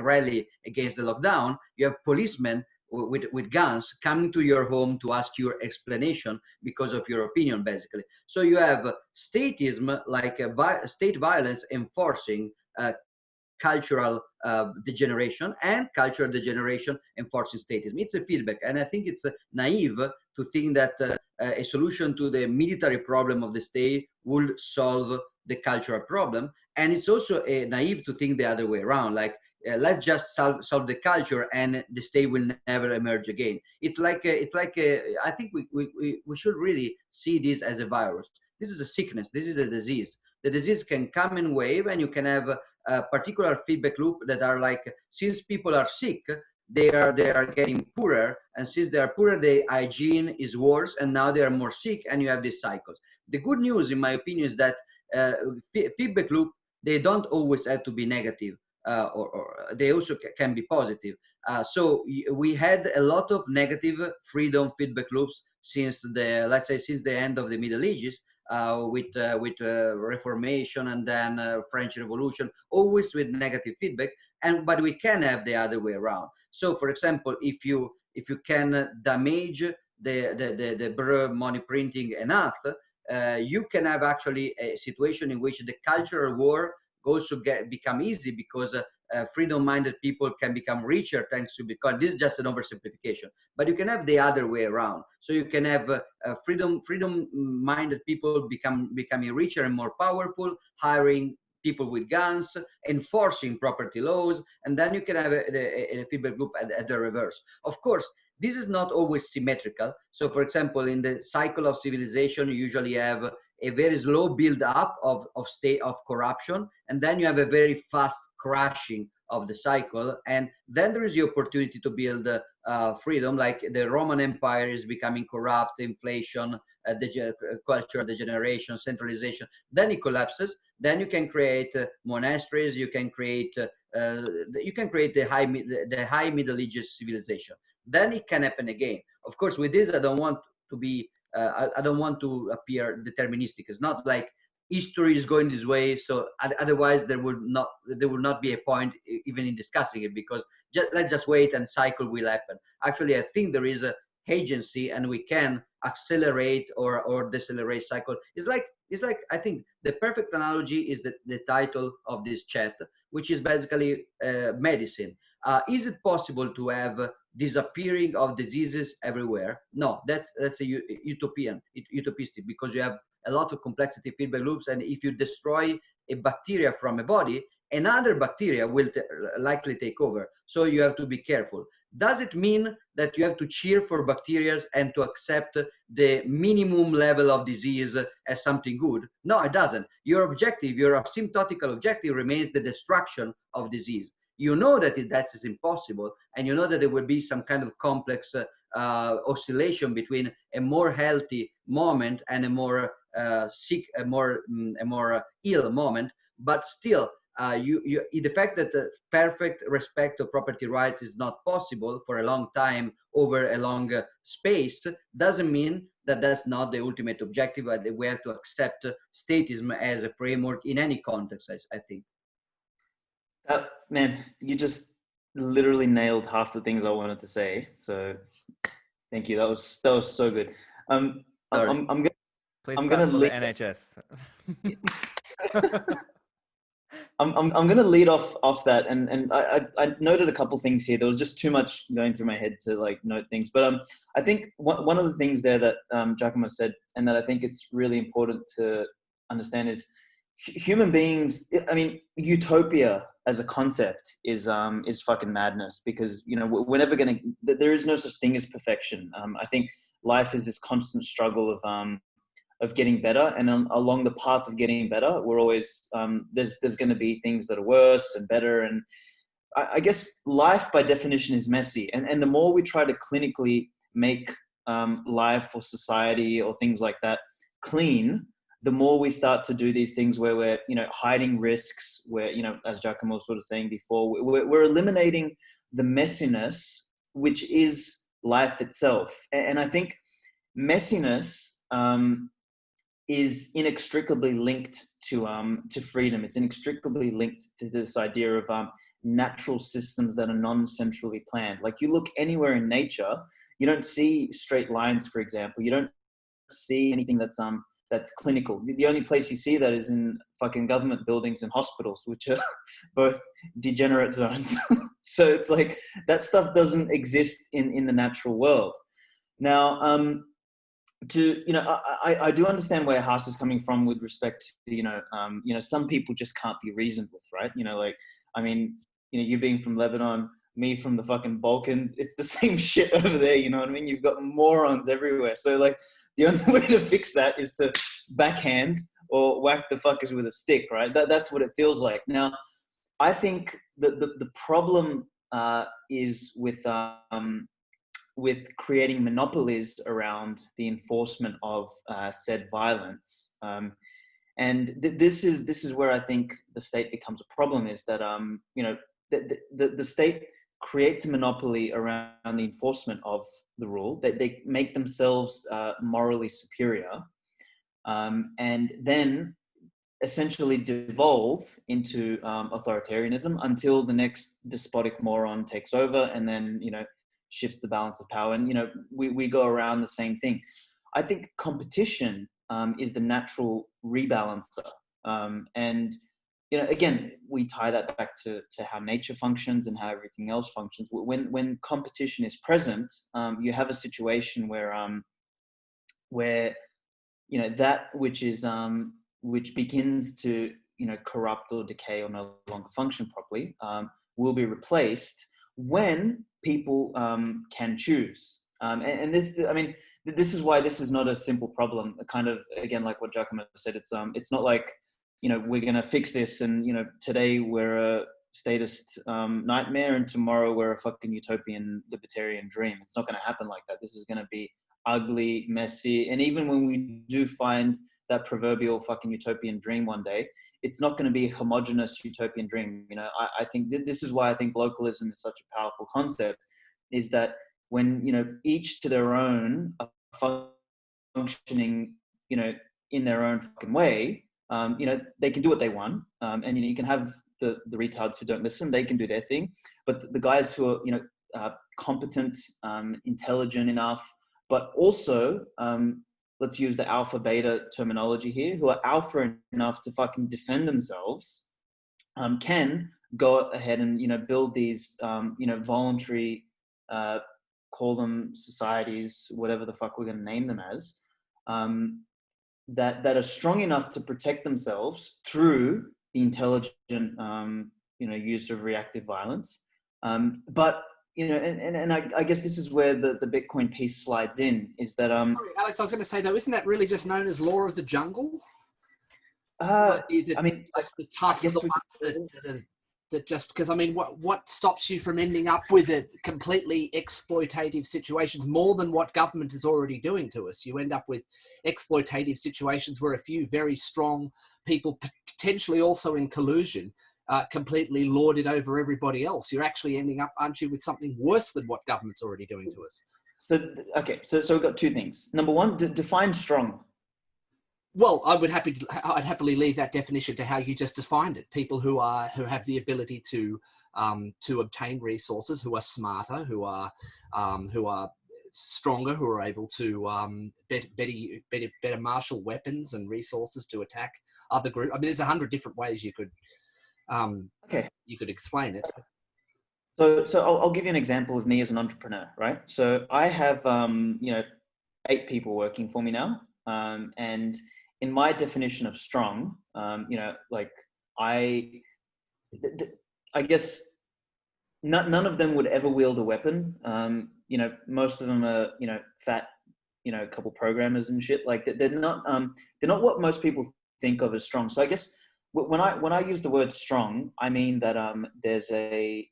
rally against the lockdown, you have policemen with guns coming to your home to ask your explanation because of your opinion, basically. So you have statism, like state violence enforcing cultural degeneration, and cultural degeneration enforcing statism. It's a feedback, and I think it's naive to think that a solution to the military problem of the state will solve the cultural problem. And it's also naive to think the other way around, like let's just solve the culture and the state will never emerge again. It's like I think we should really see this as a virus. This is a sickness. This is a disease. The disease can come in wave, and you can have a particular feedback loop that are like, since people are sick, they are getting poorer, and since they are poorer, the hygiene is worse, and now they are more sick, and you have these cycles. The good news, in my opinion, is that feedback loop, they don't always have to be negative, or they also can be positive. So we had a lot of negative freedom feedback loops since let's say since the end of the Middle Ages, with Reformation and then French Revolution, always with negative feedback. But we can have the other way around. So, for example, if you can damage the Brr money printing enough, you can have actually a situation in which the cultural war goes to become easy, because freedom-minded people can become richer thanks to Bitcoin. This is just an oversimplification, but you can have the other way around. So you can have freedom-minded people becoming richer and more powerful, hiring people with guns, enforcing property laws, and then you can have a feedback loop at the reverse. Of course, this is not always symmetrical. So, for example, in the cycle of civilization, you usually have a very slow build up of state of corruption, and then you have a very fast crashing of the cycle, and then there is the opportunity to build freedom, like the Roman Empire is becoming corrupt, inflation, cultural degeneration, centralization, then it collapses. Then you can create monasteries, you can create the high Middle Ages civilization. Then it can happen again. Of course, with this, I don't want to be I don't want to appear deterministic. It's not like history is going this way, so otherwise there would not be a point even in discussing it, because let's just wait and cycle will happen. Actually, I think there is a agency, and we can accelerate or decelerate cycle. It's like I think the perfect analogy is the title of this chat, which is basically medicine. Is it possible to have disappearing of diseases everywhere? No, that's a utopistic, because you have a lot of complexity feedback loops, and if you destroy a bacteria from a body, another bacteria will likely take over. So you have to be careful. Does it mean that you have to cheer for bacteria and to accept the minimum level of disease as something good? No, it doesn't. Your asymptotical objective remains the destruction of disease. You know that that is impossible, and you know that there will be some kind of complex oscillation between a more healthy moment and a more sick, a more ill moment. But still, the fact that the perfect respect of property rights is not possible for a long time over a long space doesn't mean that that's not the ultimate objective. We have to accept statism as a framework in any context, I think. Man, you just literally nailed half the things I wanted to say. So thank you. That was so good. I'm gonna lead the NHS. I'm gonna lead off that, and I noted a couple things here. There was just too much going through my head to like note things, but I think one of the things there that Giacomo said, and that I think it's really important to understand, is human beings. I mean, utopia as a concept is fucking madness, because we're never gonna. There is no such thing as perfection. I think life is this constant struggle of getting better, and along the path of getting better, we're always there's going to be things that are worse and better, and I guess life by definition is messy, and the more we try to clinically make life or society or things like that clean, the more we start to do these things where we're, hiding risks, where, as Giacomo was sort of saying before, we're eliminating the messiness, which is life itself. And I think messiness is inextricably linked to freedom. It's inextricably linked to this idea of natural systems that are non-centrally planned. Like, you look anywhere in nature, you don't see straight lines, for example. You don't see anything that's clinical. The only place you see that is in fucking government buildings and hospitals, which are both degenerate zones. So it's like, that stuff doesn't exist in the natural world. Now, I do understand where Haas is coming from with respect to, some people just can't be reasoned with, right? You being from Lebanon, me from the fucking Balkans, it's the same shit over there, you know what I mean? You've got morons everywhere. So like, the only way to fix that is to backhand or whack the fuckers with a stick, right? That's what it feels like. Now, I think that the problem is with creating monopolies around the enforcement of said violence. And this is where I think the state becomes a problem, is that, the state creates a monopoly around the enforcement of the rule, that they make themselves morally superior, and then essentially devolve into authoritarianism until the next despotic moron takes over, and then, shifts the balance of power. And, we go around the same thing. I think competition is the natural rebalancer. And, again, we tie that back to how nature functions and how everything else functions. When competition is present, you have a situation where that which is which begins to corrupt or decay or no longer function properly will be replaced when people can choose. And this, I mean, this is why this is not a simple problem. Kind of, again, like what Giacomo said, it's not like, we're going to fix this and, today we're a statist nightmare and tomorrow we're a fucking utopian libertarian dream. It's not going to happen like that. This is going to be ugly, messy. And even when we do find that proverbial fucking utopian dream one day, it's not going to be a homogenous utopian dream. I think this is why I think localism is such a powerful concept, is that when, each to their own are functioning, in their own fucking way, they can do what they want. And, you can have the retards who don't listen, they can do their thing. But the guys who are, competent, intelligent enough, but also, let's use the alpha beta terminology here, who are alpha enough to fucking defend themselves, can go ahead and, build these, voluntary, call them societies, whatever the fuck we're going to name them as, that are strong enough to protect themselves through the intelligent, use of reactive violence. But, and I guess this is where the Bitcoin piece slides in, is that... Sorry, Alex, I was going to say, though, isn't that really just known as law of the jungle? I mean... the tough are the ones that just... Because, I mean, what stops you from ending up with a completely exploitative situations more than what government is already doing to us? You end up with exploitative situations where a few very strong people, potentially also in collusion, completely lord it over everybody else. You're actually ending up, aren't you, with something worse than what government's already doing to us? So we've got two things. Number one, define strong. Well, I'd happily leave that definition to how you just defined it. People who have the ability to obtain resources, who are smarter, who are stronger, who are able to better marshal weapons and resources to attack other groups. I mean, there's 100 different ways you could you could explain it. So I'll give you an example of me as an entrepreneur, right? So I have 8 people working for me now, and in my definition of strong, like I guess none of them would ever wield a weapon. Most of them are fat, a couple programmers and shit. Like they're not what most people think of as strong. So I guess when I use the word strong, I mean that there's a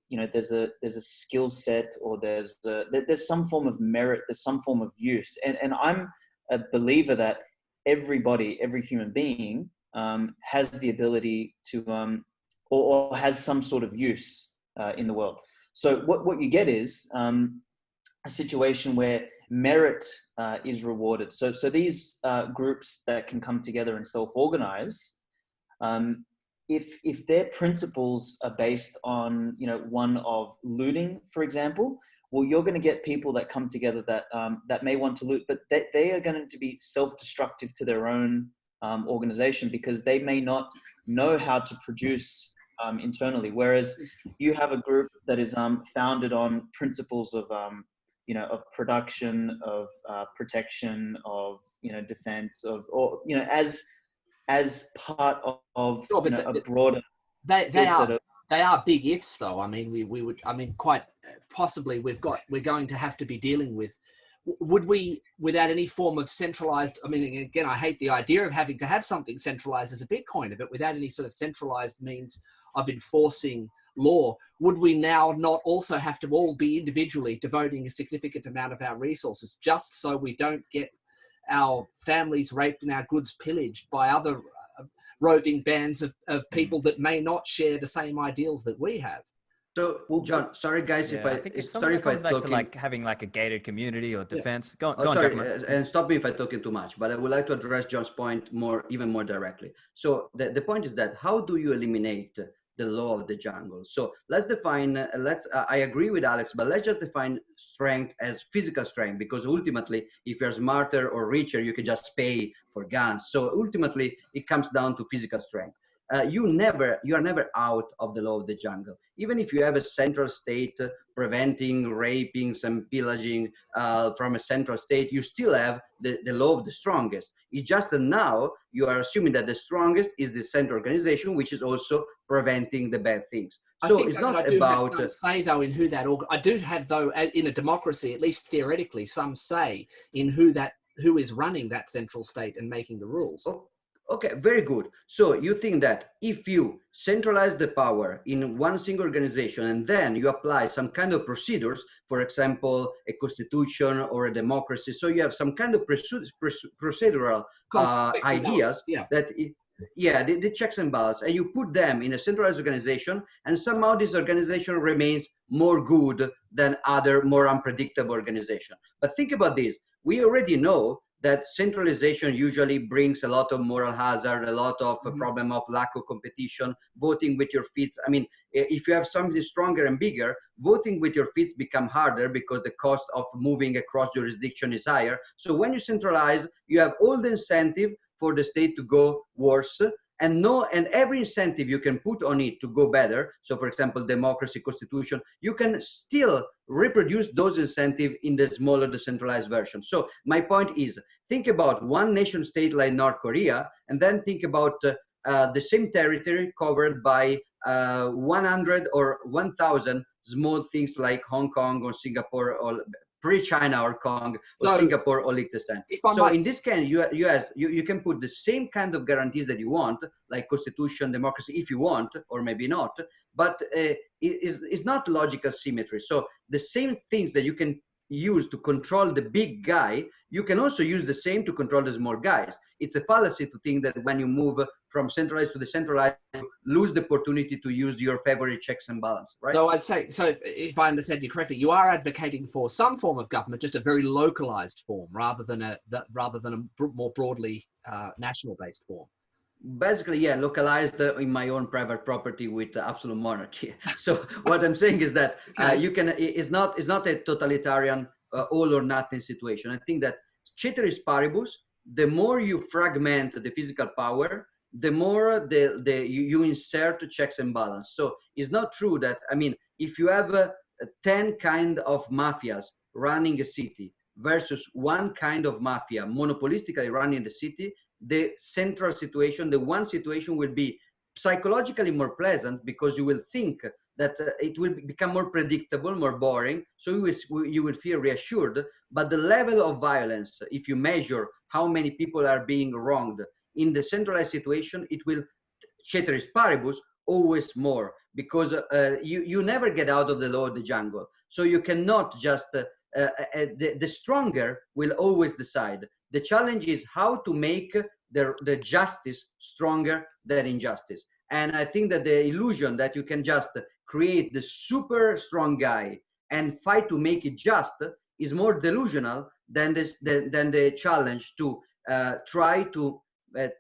skill set, or there's some form of merit, there's some form of use, and I'm a believer that every human being has the ability to or has some sort of use in the world. So what you get is a situation where merit is rewarded. So these groups that can come together and self-organize, if their principles are based on one of looting, for example, well, you're going to get people that come together that may want to loot, but they are going to be self-destructive to their own organization, because they may not know how to produce internally. Whereas you have a group that is founded on principles of production, of protection, of defense, as part of Sure, but a broader they are big ifs, though. I mean, we would, I mean, quite possibly we're going to have to be dealing with. Would we, without any form of centralized, I mean, again, I hate the idea of having to have something centralized as a Bitcoiner, but without any sort of centralized means of enforcing law, would we now not also have to all be individually devoting a significant amount of our resources just so we don't get our families raped and our goods pillaged by other roving bands of people that may not share the same ideals that we have? So, John, sorry guys, Yeah, I think sorry it if I comes back to talking. like having like a gated community or defense. Oh, Go on, sorry, Giacomo. and stop me if I'm talking too much, but I would like to address John's point even more directly. So the point is that how do you eliminate the law of the jungle? So let's define, I agree with Alex, but let's just define strength as physical strength, because ultimately, if you're smarter or richer, you can just pay for guns. So ultimately, it comes down to physical strength. You are never out of the law of the jungle. Even if you have a central state preventing rapings and pillaging from a central state, you still have the law of the strongest. It's just that now you are assuming that the strongest is the central organization, which is also preventing the bad things. So it's not about some say, though, in who that I do have, though, in a democracy, at least theoretically, some say in who is running that central state and making the rules. Okay, very good. So you think that if you centralize the power in one single organization and then you apply some kind of procedures, for example, a constitution or a democracy, so you have some kind of procedural ideas the checks and balances, and you put them in a centralized organization, and somehow this organization remains more good than other more unpredictable organization. But think about this. We already know that centralization usually brings a lot of moral hazard, a lot of problem of lack of competition, voting with your feet. I mean, if you have something stronger and bigger, voting with your feet become harder because the cost of moving across jurisdiction is higher. So when you centralize, you have all the incentive for the state to go worse, and every incentive you can put on it to go better. So for example, democracy, constitution, you can still reproduce those incentives in the smaller decentralized version. So my point is, think about one nation state like North Korea, and then think about the same territory covered by 100 or 1,000 small things like Hong Kong or Singapore or pre-China or Kong or Singapore or Liechtenstein. So in this case, you can put the same kind of guarantees that you want, like constitution, democracy, if you want, or maybe not, but it's not logical symmetry. So the same things that you can use to control the big guy, you can also use the same to control the small guys. It's a fallacy to think that when you move from centralized to decentralized, you lose the opportunity to use your favorite checks and balance, right? So I'd say, so if I understand you correctly, you are advocating for some form of government, just a very localized form, rather than a more broadly national-based form. Basically, yeah, localized in my own private property with absolute monarchy. So what I'm saying is that it's not a totalitarian all or nothing situation. I think that ceteris paribus, the more you fragment the physical power, the more you insert checks and balance. So it's not true that, I mean, if you have 10 kind of mafias running a city versus one kind of mafia monopolistically running the city, the central situation, the one situation will be psychologically more pleasant, because you will think that it will become more predictable, more boring. So you will feel reassured. But the level of violence, if you measure how many people are being wronged in the centralized situation, it will ceteris paribus, always more, because you never get out of the law of the jungle. So you cannot just, the stronger will always decide. The challenge is how to make the justice stronger than injustice. And I think that the illusion that you can just create the super strong guy and fight to make it just is more delusional than the challenge to try to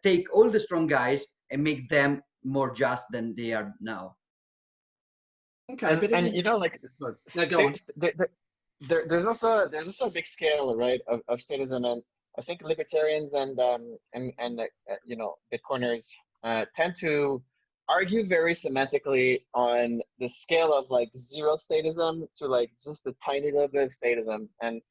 take all the strong guys and make them more just than they are now. Okay, but and you know, like, no, go on. there's also a big scale, right, of statism, and I think libertarians and you know, Bitcoiners tend to argue very semantically on the scale of like zero statism to like just a tiny little bit of statism, and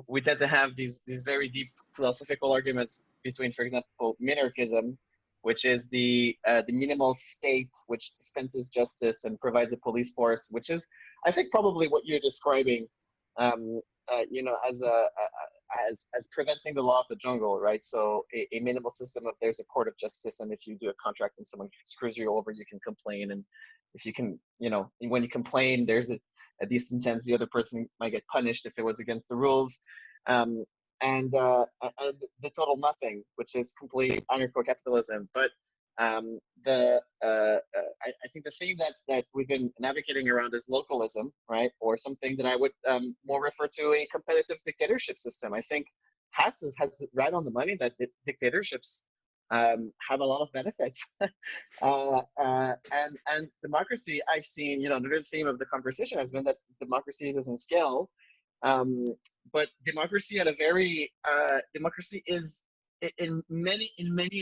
we tend to have these very deep philosophical arguments between, for example, minarchism, which is the minimal state which dispenses justice and provides a police force, which is, I think, probably what you're describing, you know, as preventing the law of the jungle, right? So a minimal system of, there's a court of justice, and if you do a contract and someone screws you over, you can complain, and if you can, you know, when you complain, there's a decent chance the other person might get punished if it was against the rules. And the total nothing, which is complete anarcho-capitalism. But I think the theme that we've been navigating around is localism, right? Or something that I would more refer to a competitive dictatorship system. I think has it right on the money that dictatorships have a lot of benefits. And democracy, I've seen, you know, another theme of the conversation has been that democracy doesn't scale. But democracy at a very democracy is in many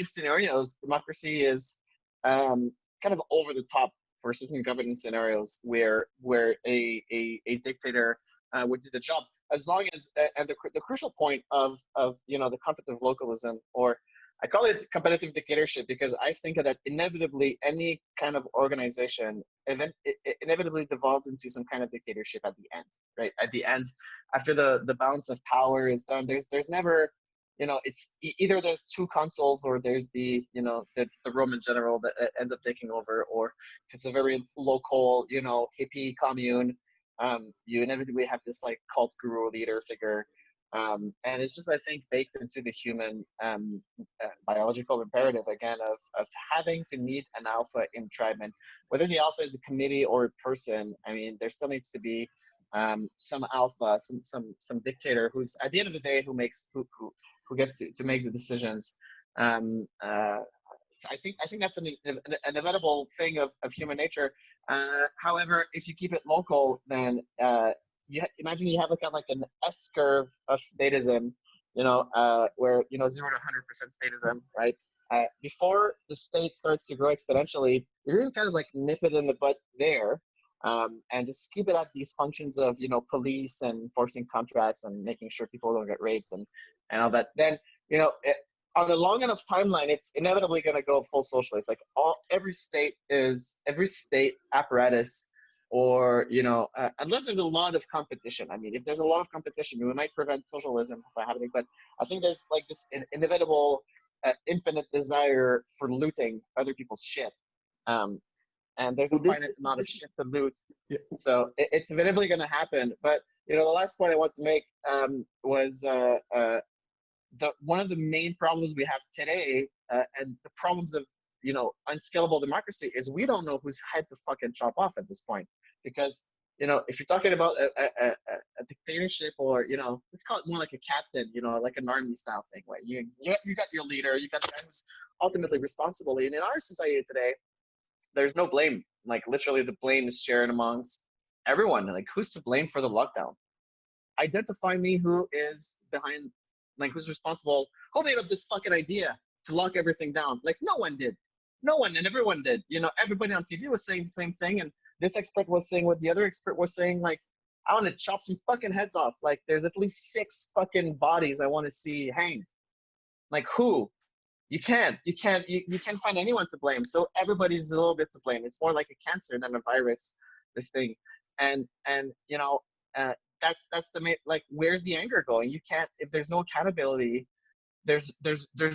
scenarios, democracy is kind of over the top for certain governance scenarios where a dictator would do the job, as long as and the crucial point of you know, the concept of localism, or I call it competitive dictatorship, because I think that inevitably any kind of organization it inevitably devolves into some kind of dictatorship at the end, right? At the end, after the balance of power is done, there's never, you know, it's either there's two consuls, or there's the, you know, the Roman general that ends up taking over, or if it's a very local, you know, hippie commune, you inevitably have this like cult guru leader figure. And it's just, I think, baked into the human biological imperative, again, of having to meet an alpha in tribe. And whether the alpha is a committee or a person, I mean, there still needs to be some alpha, some dictator who's, at the end of the day, who gets to make the decisions. So I think that's an inevitable thing of human nature. However, if you keep it local, then imagine you have like an S curve of statism, you know, where, you know, 0 to 100% statism, right? Before the state starts to grow exponentially, you're going to kind of like nip it in the butt there, and just keep it at these functions of, you know, police and enforcing contracts and making sure people don't get raped and all that. Then, you know, on a long enough timeline, it's inevitably going to go full socialist. Like every state apparatus, or, you know, unless there's a lot of competition. I mean, if there's a lot of competition, we might prevent socialism by happening. But I think there's like this inevitable, infinite desire for looting other people's shit, and there's a finite amount of shit to loot. Yeah. So it's inevitably going to happen. But, you know, the last point I want to make was one of the main problems we have today, and the problems of, you know, unscalable democracy, is we don't know whose head to fucking chop off at this point. Because, you know, if you're talking about a dictatorship, or, you know, let's call it more like a captain, you know, like an army style thing, where you got your leader, you got the guy who's ultimately responsible. And in our society today, there's no blame. Like, literally, the blame is shared amongst everyone. Like, who's to blame for the lockdown? Identify me who is behind, like, who's responsible, who made up this fucking idea to lock everything down. Like, no one did. No one, and everyone did. You know, everybody on TV was saying the same thing, and this expert was saying what the other expert was saying. Like, I want to chop some fucking heads off. Like, there's at least 6 fucking bodies I want to see hanged. Like, who? You can't find anyone to blame. So everybody's a little bit to blame. It's more like a cancer than a virus, this thing. And you know, that's the main, like, where's the anger going? You can't, if there's no accountability, there's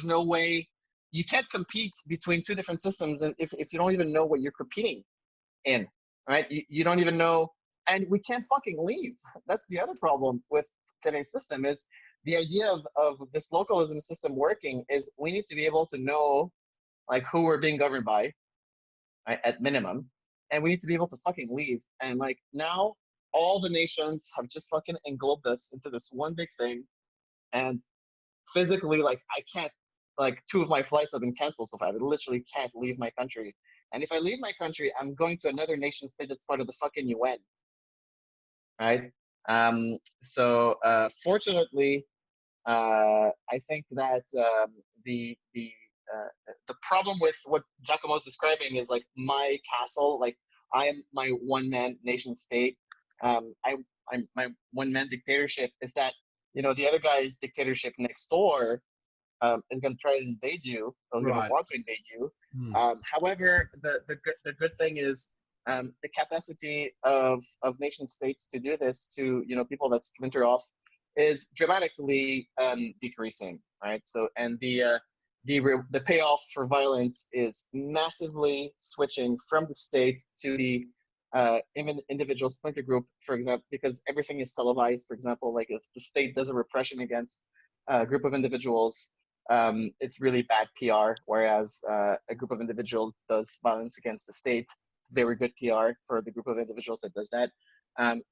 no way you can't compete between two different systems, and if you don't even know what you're competing in, right? You don't even know, and we can't fucking leave. That's the other problem with today's system, is the idea of this localism system working is we need to be able to know like who we're being governed by, right, at minimum, and we need to be able to fucking leave. And like now all the nations have just fucking englobed us into this one big thing, and physically, like I can't, like 2 of my flights have been canceled so far. I literally can't leave my country. And if I leave my country, I'm going to another nation state that's part of the fucking UN, right? So fortunately, I think that the problem with what Giacomo's describing is like my castle, like I am my one-man nation state. I'm my one-man dictatorship is that, you know, the other guy's dictatorship next door is going to try to invade you, or is going to want to invade you. However, the good thing is the capacity of nation states to do this to, you know, people that splinter off is dramatically decreasing, right? So, and the payoff for violence is massively switching from the state to the individual splinter group, for example, because everything is televised. For example, like if the state does a repression against a group of individuals, it's really bad PR, whereas a group of individuals does violence against the state, it's very good PR for the group of individuals that does that. And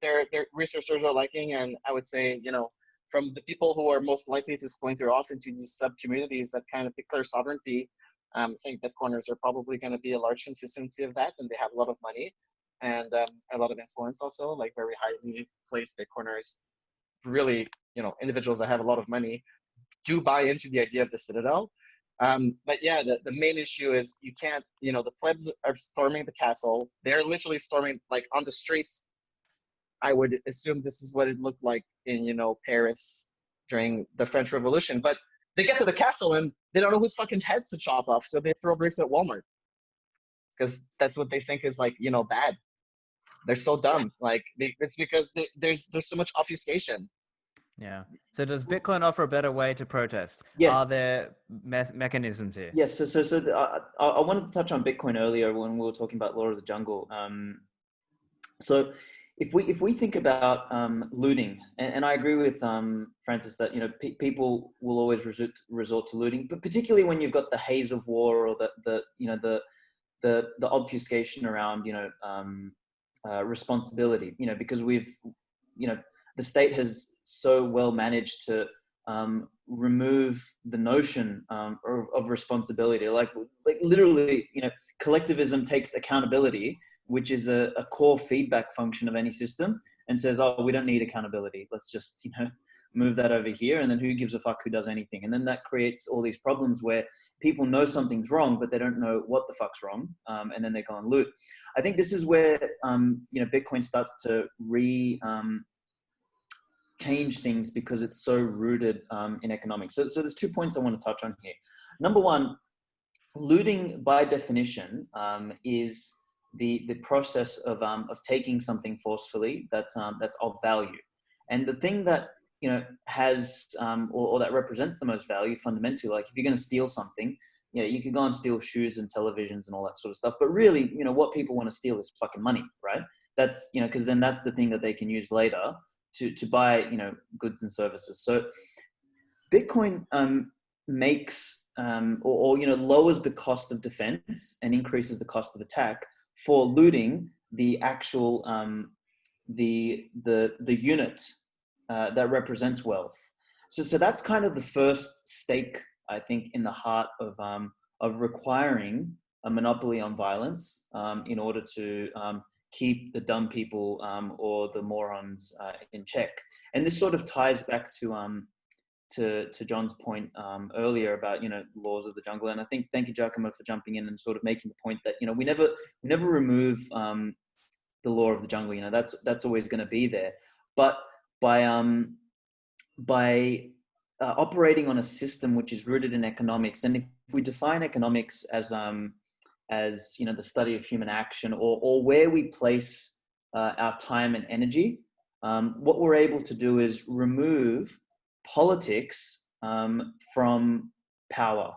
their researchers are liking, and I would say, you know, from the people who are most likely to splinter off into these sub-communities that kind of declare sovereignty, I think Bitcoiners are probably going to be a large consistency of that, and they have a lot of money and a lot of influence also, like very highly placed Bitcoiners, really, you know, individuals that have a lot of money do buy into the idea of the Citadel. But yeah, the main issue is you can't, you know, the plebs are storming the castle. They're literally storming, like on the streets. I would assume this is what it looked like in, you know, Paris during the French Revolution. But they get to the castle and they don't know whose fucking heads to chop off, so they throw bricks at Walmart because that's what they think is, like, you know, bad. They're so dumb. Like it's because there's so much obfuscation. Yeah. So does Bitcoin offer a better way to protest? Yes. Are there mechanisms here? Yes. I wanted to touch on Bitcoin earlier when we were talking about Law of the Jungle. So if we think about looting, and I agree with Francis that, you know, people will always resort to looting, but particularly when you've got the haze of war or the obfuscation around, you know, responsibility, you know, because the state has so well managed to remove the notion of responsibility. Like literally, you know, collectivism takes accountability, which is a core feedback function of any system, and says, oh, we don't need accountability. Let's just, you know, move that over here. And then who gives a fuck who does anything? And then that creates all these problems where people know something's wrong, but they don't know what the fuck's wrong. And then they go and loot. I think this is where, you know, Bitcoin starts to change things because it's so rooted in economics. So there's 2 points I want to touch on here. Number one, looting by definition is the process of taking something forcefully that's of value. And the thing that, you know, has or that represents the most value fundamentally, like if you're going to steal something, you know, you can go and steal shoes and televisions and all that sort of stuff. But really, you know, what people want to steal is fucking money, right? That's, you know, because then that's the thing that they can use later to buy, you know, goods and services. So Bitcoin makes or you know, lowers the cost of defense and increases the cost of attack for looting the actual the unit that represents wealth. So that's kind of the first stake, I think, in the heart of requiring a monopoly on violence in order to keep the dumb people or the morons in check. And this sort of ties back to John's point earlier about, you know, laws of the jungle. And I think, thank you, Giacomo, for jumping in and sort of making the point that, you know, we never remove the law of the jungle. You know, that's always going to be there. But by operating on a system which is rooted in economics, and if we define economics as you know, the study of human action or where we place our time and energy, what we're able to do is remove politics from power.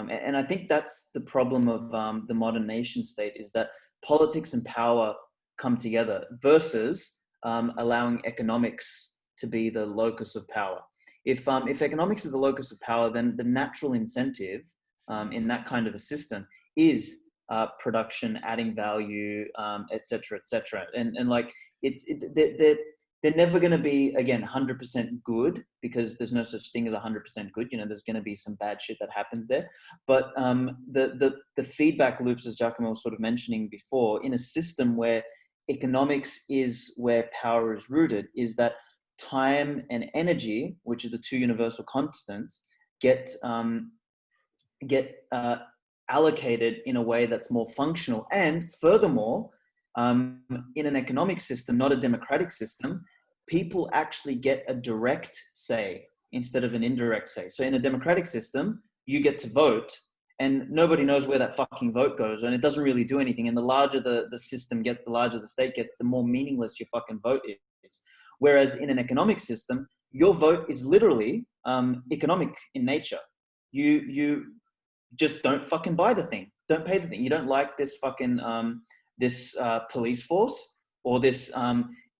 And I think that's the problem of the modern nation state, is that politics and power come together versus allowing economics to be the locus of power. If economics is the locus of power, then the natural incentive in that kind of a system is production, adding value, et cetera, and like they're never going to be, again, 100% good, because there's no such thing as 100% good. You know, there's going to be some bad shit that happens there. But the feedback loops, as Giacomo was sort of mentioning before, in a system where economics is where power is rooted, is that time and energy, which are the two universal constants, get allocated in a way that's more functional. And furthermore, in an economic system, not a democratic system, people actually get a direct say instead of an indirect say. So in a democratic system, you get to vote and nobody knows where that fucking vote goes, and it doesn't really do anything. And the larger the system gets, the larger the state gets, the more meaningless your fucking vote is. Whereas in an economic system, your vote is literally economic in nature. You just don't fucking buy the thing. Don't pay the thing. You don't like this fucking this police force or this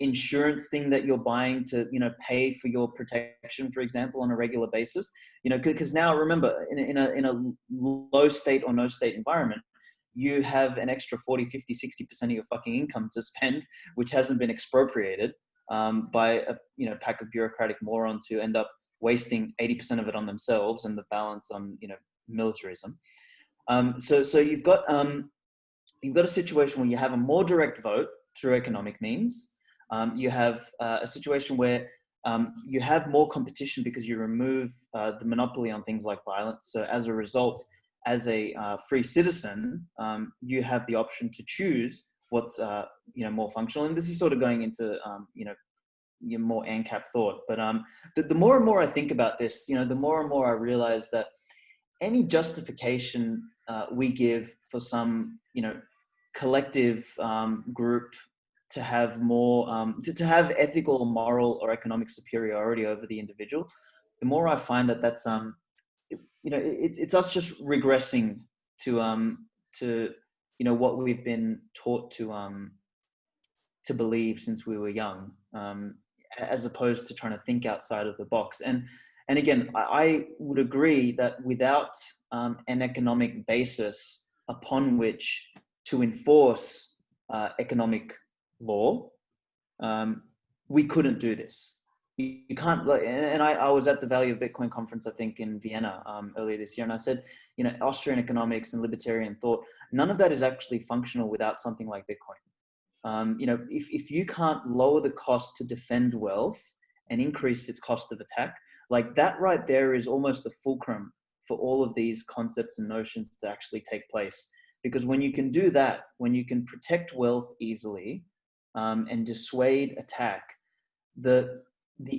insurance thing that you're buying to, you know, pay for your protection, for example, on a regular basis. You know, because now remember, in a low state or no state environment, you have an extra 40, 50, 60% of your fucking income to spend, which hasn't been expropriated by a, you know, pack of bureaucratic morons who end up wasting 80% of it on themselves and the balance on, you know, militarism. So you've got a situation where you have a more direct vote through economic means. You have a situation where you have more competition because you remove the monopoly on things like violence. So as a result, as a free citizen, you have the option to choose what's you know, more functional. And this is sort of going into you know, your more ANCAP thought. But the more and more I think about this, you know, the more and more I realize that any justification we give for some, you know, collective group to have more, to have ethical or moral or economic superiority over the individual, the more I find that that's, you know, it's us just regressing to you know, what we've been taught to believe since we were young, as opposed to trying to think outside of the box. And again, I would agree that without an economic basis upon which to enforce economic law, we couldn't do this. You can't, like, and I was at the Value of Bitcoin conference, I think in Vienna earlier this year, and I said, you know, Austrian economics and libertarian thought, none of that is actually functional without something like Bitcoin. You know, if you can't lower the cost to defend wealth and increase its cost of attack, like that right there is almost the fulcrum for all of these concepts and notions to actually take place. Because when you can do that, when you can protect wealth easily and dissuade attack, the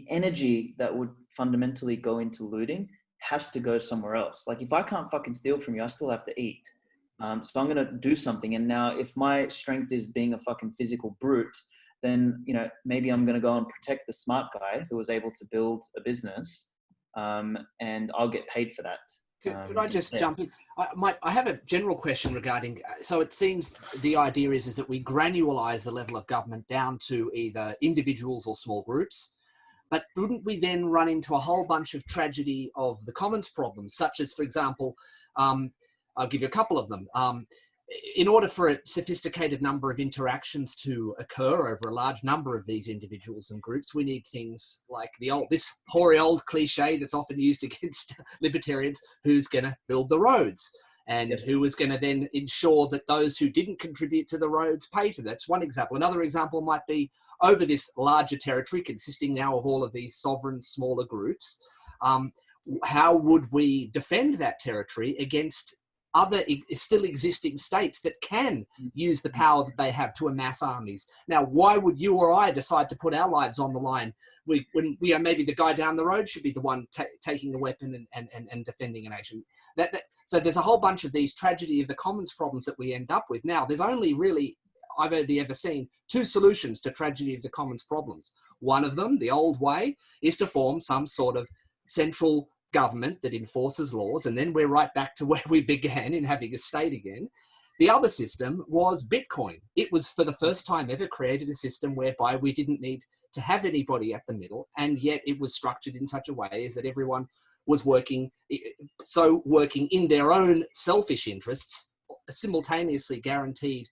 energy that would fundamentally go into looting has to go somewhere else. Like if I can't fucking steal from you, I still have to eat. So I'm going to do something. And now if my strength is being a fucking physical brute, then, you know, maybe I'm going to go and protect the smart guy who was able to build a business, and I'll get paid for that. Could I just jump in? I have a general question regarding, so it seems the idea is that we granulize the level of government down to either individuals or small groups. But wouldn't we then run into a whole bunch of tragedy of the commons problems, such as, for example, I'll give you a couple of them. In order for a sophisticated number of interactions to occur over a large number of these individuals and groups, we need things like this hoary old cliche that's often used against libertarians: who's going to build the roads, and who is going to then ensure that those who didn't contribute to the roads pay to that. That's one example. Another example might be over this larger territory consisting now of all of these sovereign smaller groups. How would we defend that territory against other still existing states that can use the power that they have to amass armies? Now, why would you or I decide to put our lives on the line when we are maybe the guy down the road should be the one taking the weapon and defending a nation? So there's a whole bunch of these tragedy of the commons problems that we end up with. Now, there's only really, I've only ever seen two solutions to tragedy of the commons problems. One of them, the old way, is to form some sort of central government that enforces laws, and then we're right back to where we began in having a state again. The other system was Bitcoin. It was for the first time ever created a system whereby we didn't need to have anybody at the middle, and yet it was structured in such a way as that everyone was working in their own selfish interests, simultaneously guaranteed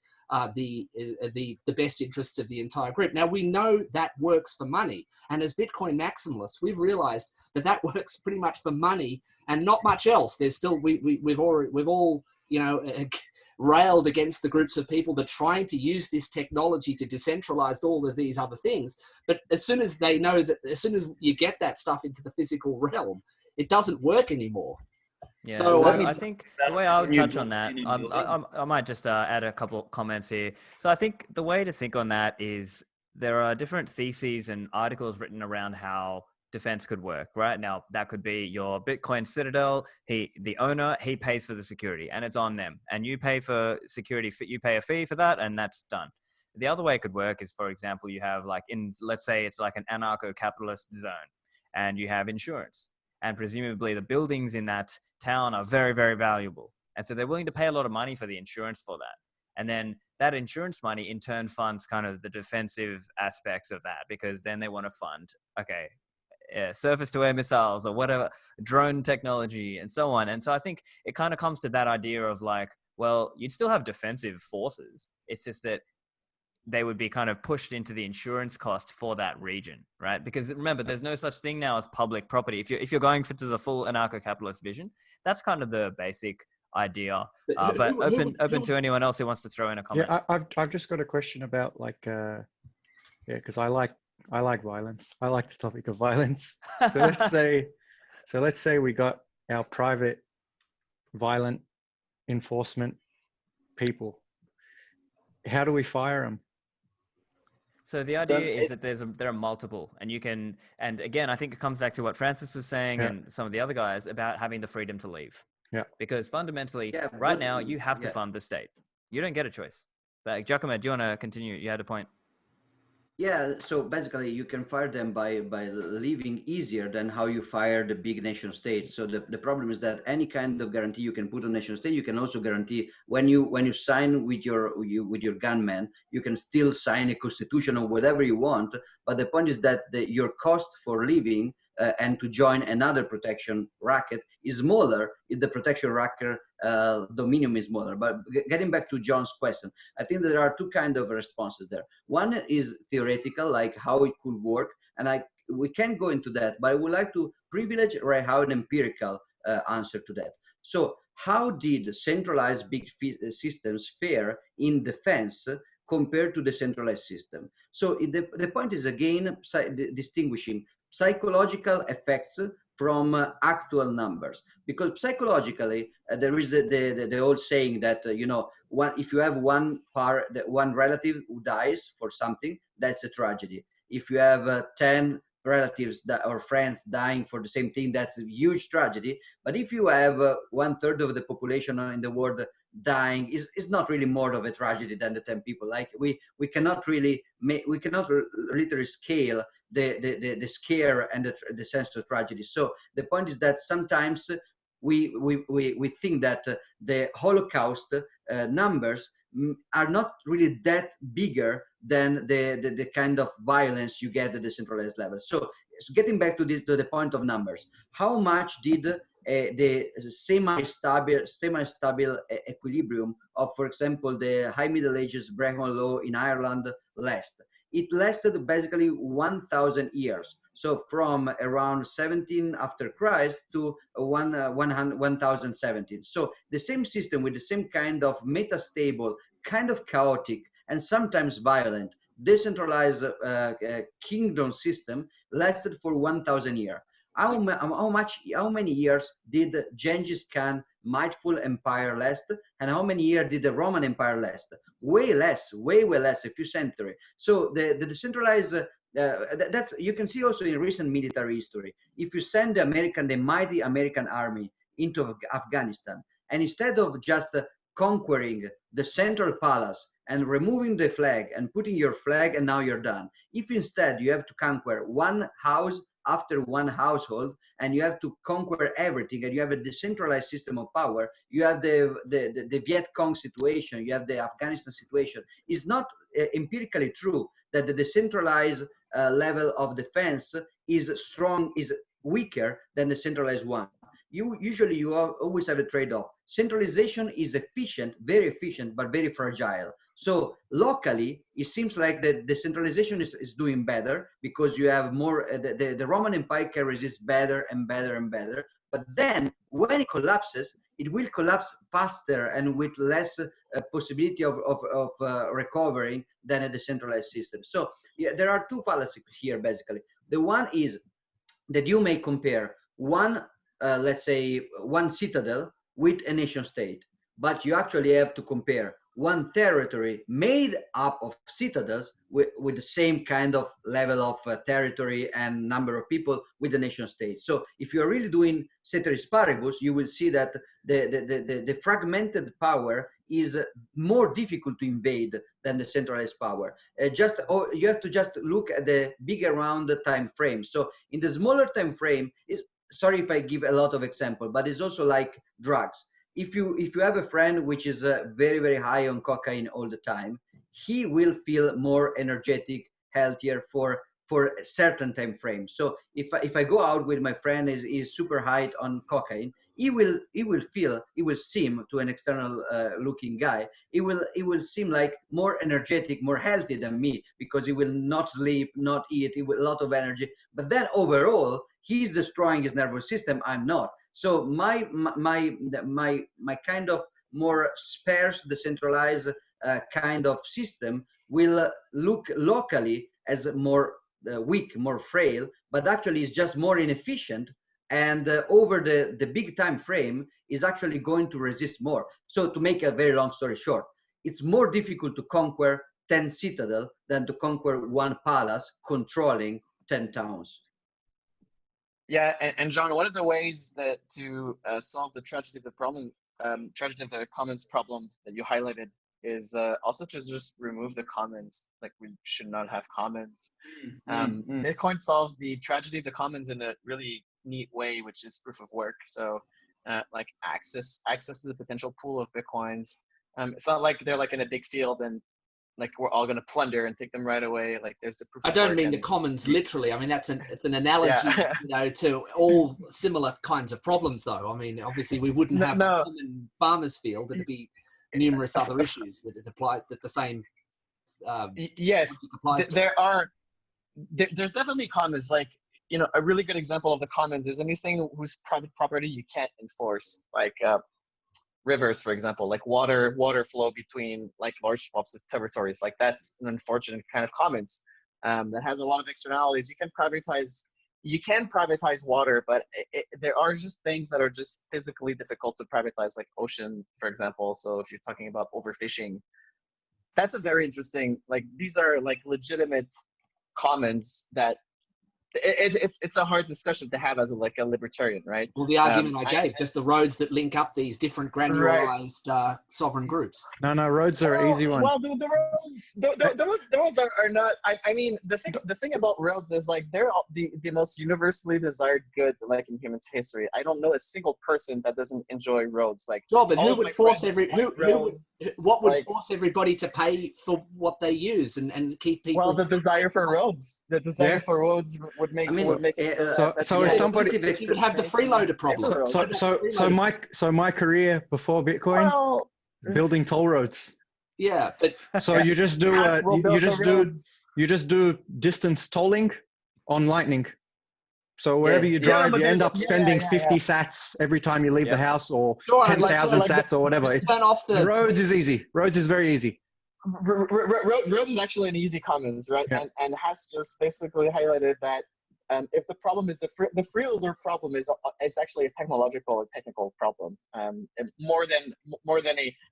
the best interests of the entire group. Now, we know that works for money, and as Bitcoin maximalists, we've realized that that works pretty much for money and not much else. There's still we've all railed against the groups of people that are trying to use this technology to decentralize all of these other things. But as soon as they know that, as soon as you get that stuff into the physical realm, it doesn't work anymore. Yeah, so I think the way I would touch on that, I might just add a couple comments here. So I think the way to think on that is there are different theses and articles written around how defense could work, right? Now, that could be your Bitcoin Citadel. The owner, he pays for the security and it's on them. And you pay for security, you pay a fee for that and that's done. The other way it could work is, for example, you have let's say it's like an anarcho-capitalist zone and you have insurance. And presumably the buildings in that town are very, very valuable. And so they're willing to pay a lot of money for the insurance for that. And then that insurance money in turn funds kind of the defensive aspects of that, because then they want to fund, surface to air missiles or whatever, drone technology and so on. And so I think it kind of comes to that idea of like, well, you'd still have defensive forces. It's just that they would be kind of pushed into the insurance cost for that region, right? Because remember, there's no such thing now as public property. If you're going to the full anarcho-capitalist vision, that's kind of the basic idea. But open to anyone else who wants to throw in a comment. Yeah, I've just got a question about because I like violence. I like the topic of violence. So let's say we got our private violent enforcement people. How do we fire them? So the idea is that there are multiple, and you can, and again, I think it comes back to what Francis was saying and some of the other guys about having the freedom to leave. Yeah. Because fundamentally, right now, you have to fund the state. You don't get a choice. But Giacomo, do you want to continue? You had a point. Yeah, so basically you can fire them by leaving easier than how you fire the big nation state. So the problem is that any kind of guarantee you can put on nation state, you can also guarantee when you sign with your gunman, you can still sign a constitution or whatever you want. But the point is that your cost for leaving and to join another protection racket is smaller if the protection racket dominion is smaller. But getting back to John's question, I think there are two kinds of responses there. One is theoretical, like how it could work, and we can go into that, but I would like to privilege right how an empirical answer to that. So how did centralized big systems fare in defense compared to the centralized system? So the point is, again, distinguishing psychological effects from actual numbers, because psychologically there is the old saying that if you have one relative who dies for something, that's a tragedy. If you have 10 relatives or friends dying for the same thing, that's a huge tragedy. But if you have 1/3 of the population in the world dying, is not really more of a tragedy than the 10 people. Like we cannot literally scale the scare and the sense of tragedy. So the point is that sometimes we think that the Holocaust numbers are not really that bigger than the kind of violence you get at the centralized level. So getting back to the point of numbers, how much did the semi-stable equilibrium of, for example, the High Middle Ages Brehon Law in Ireland last? It lasted basically 1,000 years. So from around 17 after Christ to 1017. So the same system with the same kind of metastable, kind of chaotic, and sometimes violent, decentralized kingdom system lasted for 1,000 years. How many years did Genghis Khan Mindful Empire last, and how many years did the Roman Empire last? Way less, way less, a few centuries. So the decentralized, that's, you can see also in recent military history. If you send the mighty American army into Afghanistan, and instead of just conquering the central palace and removing the flag and putting your flag and now you're done, if instead you have to conquer one house after one household, and you have to conquer everything, and you have a decentralized system of power. You have the Viet Cong situation, you have the Afghanistan situation. It's not empirically true that the decentralized level of defense is weaker than the centralized one. You always have a trade-off. Centralization is efficient, very efficient, but very fragile. So locally, it seems like the decentralization is doing better because you have more, the Roman Empire can resist better and better and better. But then when it collapses, it will collapse faster and with less possibility of recovering than a decentralized system. So yeah, there are two fallacies here, basically. The one is that you may compare one, let's say, one citadel with a nation state, but you actually have to compare one territory made up of citadels with the same kind of level of territory and number of people with the nation state. So if you're really doing ceteris paribus, you will see that the fragmented power is more difficult to invade than the centralized power. You have to just look at the bigger round time frame. So in the smaller time frame, sorry if I give a lot of example, but it's also like drugs. If you have a friend which is very, very high on cocaine all the time, he will feel more energetic, healthier for a certain time frame. So if I go out with my friend is super high on cocaine, he will seem to an external looking guy, it will seem like more energetic, more healthy than me, because he will not sleep, not eat, he will a lot of energy. But then overall, he's destroying his nervous system. I'm not. So my kind of more sparse, decentralized kind of system will look locally as more weak, more frail, but actually is just more inefficient. And over the big time frame is actually going to resist more. So to make a very long story short, it's more difficult to conquer 10 citadel than to conquer one palace controlling 10 towns. Yeah, and John, one of the ways that to solve the tragedy of the problem, tragedy of the commons problem that you highlighted is also to just remove the commons. Like, we should not have commons. Bitcoin solves the tragedy of the commons in a really neat way, which is proof of work. So like access to the potential pool of Bitcoins. It's not like they're like in a big field and like we're all going to plunder and take them right away. Like, there's the proof I of don't work mean the commons literally. I mean, it's an analogy, Yeah. to all similar kinds of problems, though. I mean, obviously, we wouldn't have a common farmer's field. There'd be numerous other issues that it applies, that the same. Yes, applies to. There's definitely commons. Like, a really good example of the commons is anything whose private property you can't enforce, like rivers, for example, like water flow between like large swaths of territories. Like, that's an unfortunate kind of commons that has a lot of externalities. You can privatize water, but there are just things that are just physically difficult to privatize, like ocean, for example. So if you're talking about overfishing, that's a very interesting, like, these are like legitimate commons that it's a hard discussion to have as a libertarian, right? Well, the argument I gave, just the roads that link up these different granularized sovereign groups. No, roads are an easy one. Well, the roads are not. I mean, the thing about roads is, like, they're the most universally desired good, like, in human history. I don't know a single person that doesn't enjoy roads. Like, sure, but who would force what would force everybody to pay for what they use and keep people? Well, the desire for roads. The desire for roads would make. So if somebody, you would have the freeloader problem. So my career before Bitcoin, building toll roads. Yeah, but so you just do you just do distance tolling on Lightning. So wherever you drive, you end up spending 50 sats every time you leave the house, or 10,000 sats or whatever. It's roads is easy. Roads is very easy. Roads is actually an easy commons, right? Yeah. And has just basically highlighted that if the problem is the freeloader problem is actually a technical problem, more than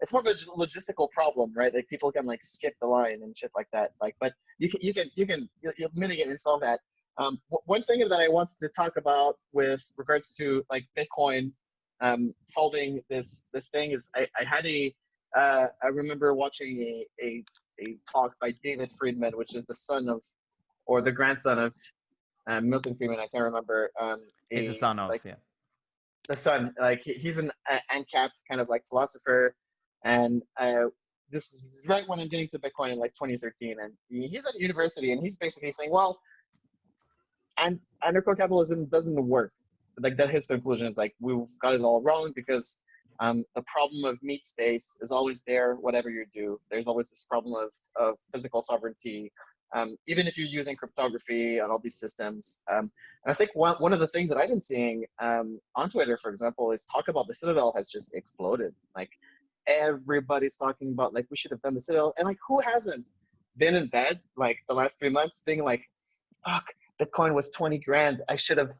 it's more of a logistical problem, right? Like, people can like skip the line and shit like that. Like, but you'll mitigate and solve that. One thing that I wanted to talk about with regards to like Bitcoin solving this thing is I remember watching a talk by David Friedman, which is the son of, or the grandson of, Milton Friedman, I can't remember. He's the son of, like yeah. the son, like he's an ANCAP kind of like philosopher, and this is right when I'm getting to Bitcoin in like 2013, and he's at university, and he's basically saying, well, and anarcho-capitalism doesn't work. Like that, his conclusion is like we've got it all wrong because the problem of meat space is always there. Whatever you do, there's always this problem of physical sovereignty. Even if you're using cryptography and all these systems. And I think one of the things that I've been seeing on Twitter, for example, is talk about the Citadel has just exploded. Like everybody's talking about like we should have done the Citadel, and like who hasn't been in bed like the last 3 months being like, fuck, Bitcoin was 20 grand. I should have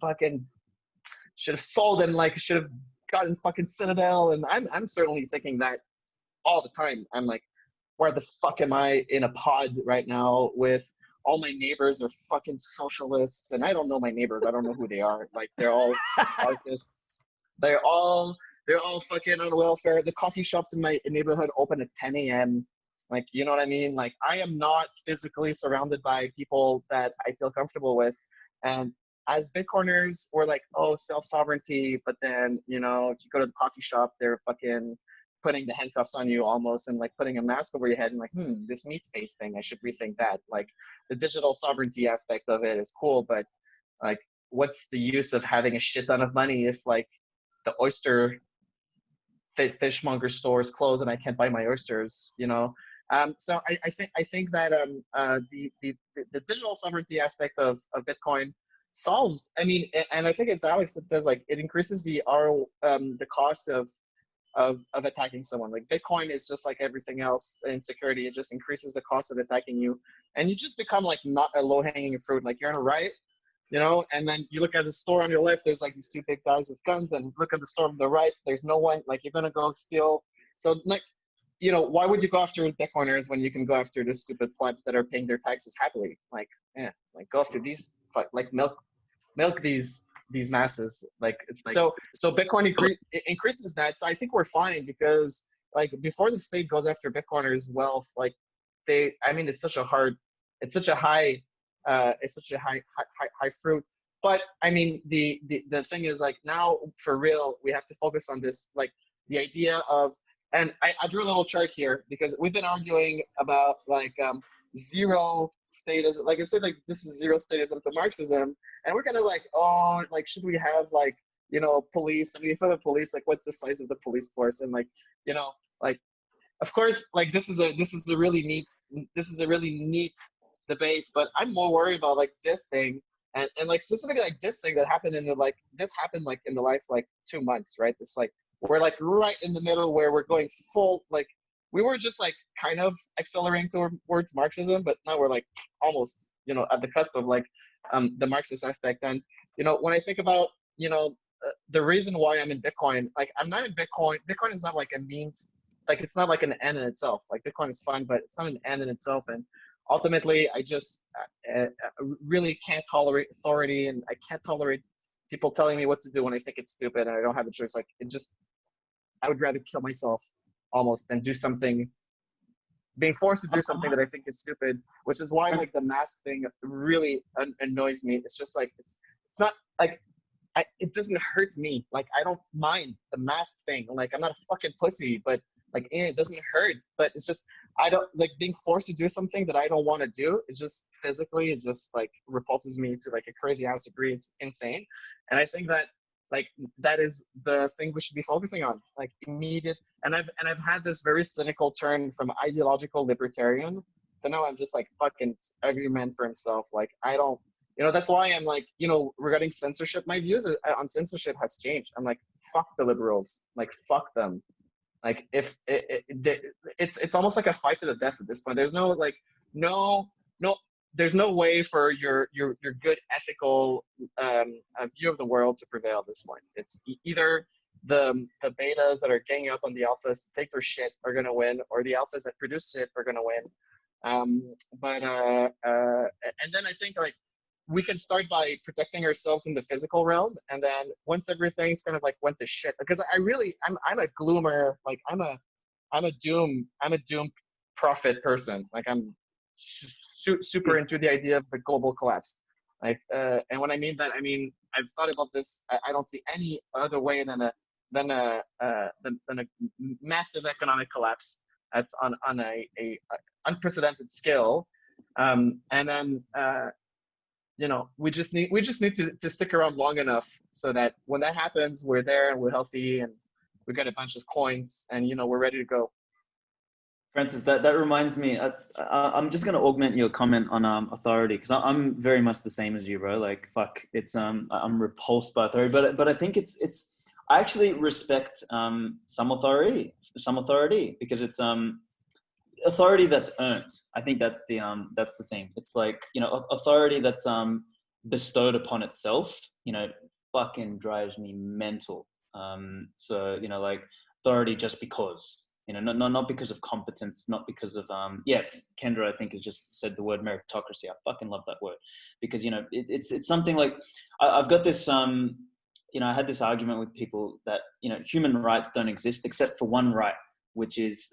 sold and like should have gotten fucking Citadel. And I'm certainly thinking that all the time. I'm like, where the fuck am I in a pod right now with all my neighbors are fucking socialists, and I don't know my neighbors. I don't know who they are. Like they're all artists. They're all fucking on welfare. The coffee shops in my neighborhood open at 10 a.m. Like, you know what I mean? Like I am not physically surrounded by people that I feel comfortable with. And as Bitcoiners, we're like, oh, self-sovereignty. But then, you know, if you go to the coffee shop, they're fucking putting the handcuffs on you almost and like putting a mask over your head and like, this meat space thing, I should rethink that. Like the digital sovereignty aspect of it is cool, but like, what's the use of having a shit ton of money if like the oyster fishmonger stores close and I can't buy my oysters, you know? So I think that the digital sovereignty aspect of Bitcoin solves. I mean, and I think it's Alex that says like it increases the cost of attacking someone. Like Bitcoin is just like everything else in security. It just increases the cost of attacking you, and you just become like not a low-hanging fruit. Like you're in a riot, you know, and then you look at the store on your left, there's like these two big guys with guns, and look at the store on the right, there's no one. Like you're gonna go steal. So like, you know, why would you go after Bitcoiners when you can go after the stupid plebs that are paying their taxes happily? Like, yeah, like go after these, like milk these masses. Like it's like, so Bitcoin increases that. So I think we're fine because like before the state goes after Bitcoiners' wealth, like it's such a high fruit. But I mean, the thing is like now for real, we have to focus on this, like the idea of, and I drew a little chart here because we've been arguing about like zero statism. Like I said, like this is zero statism to Marxism, and we're kind of like, oh, like should we have like, you know, police? I mean, if we have a police, like what's the size of the police force? And like, you know, like of course, like this is a really neat debate, but I'm more worried about like this thing and like specifically like this thing that happened in the last like 2 months, right? This like we're like right in the middle where we're going full, like we were just like kind of accelerating towards Marxism, but now we're like almost, you know, at the cusp of like the Marxist aspect. And you know, when I think about, you know, the reason why I'm in Bitcoin, like I'm not in Bitcoin. Bitcoin is not like a means, like it's not like an end in itself. Like Bitcoin is fun, but it's not an end in itself. And ultimately, I just really can't tolerate authority, and I can't tolerate people telling me what to do when I think it's stupid and I don't have a choice. Like it just, I would rather kill myself almost than do something, being forced to do something that I think is stupid, which is why like the mask thing really annoys me. It's just like, it's not like, it doesn't hurt me. Like I don't mind the mask thing. Like I'm not a fucking pussy, but like it doesn't hurt. But it's just, I don't like being forced to do something that I don't want to do. It's just physically, it's just like repulses me to like a crazy ass degree. It's insane. And I think that like that is the thing we should be focusing on, like immediate. And I've had this very cynical turn from ideological libertarian to now I'm just like fucking every man for himself. Like I don't, you know, that's why I'm like, you know, regarding censorship, my views on censorship has changed. I'm like, fuck the liberals, like fuck them. Like if it's almost like a fight to the death at this point. There's no like there's no way for your good ethical view of the world to prevail at this point. It's either the betas that are ganging up on the alphas to take their shit are gonna win, or the alphas that produce it are gonna win. And then I think like we can start by protecting ourselves in the physical realm, and then once everything's kind of like went to shit, because I'm a gloomer, like I'm a doom prophet person. Like I'm super into the idea of the global collapse. Like, and when I mean that, I mean I've thought about this. I don't see any other way than a massive economic collapse that's on a unprecedented scale, and then we just need to stick around long enough so that when that happens, we're there and we're healthy and we got a bunch of coins and we're ready to go. Francis, that reminds me. I'm just going to augment your comment on authority, because I'm very much the same as you, bro. Like, fuck, it's I'm repulsed by authority, but I think it's I actually respect some authority because it's authority that's earned. I think that's the thing. It's like, authority that's bestowed upon itself, fucking drives me mental. So like authority just because. Not because of competence, not because of Kendra, I think, has just said the word meritocracy. I fucking love that word, because it's something like I've got this I had this argument with people that human rights don't exist except for one right, which is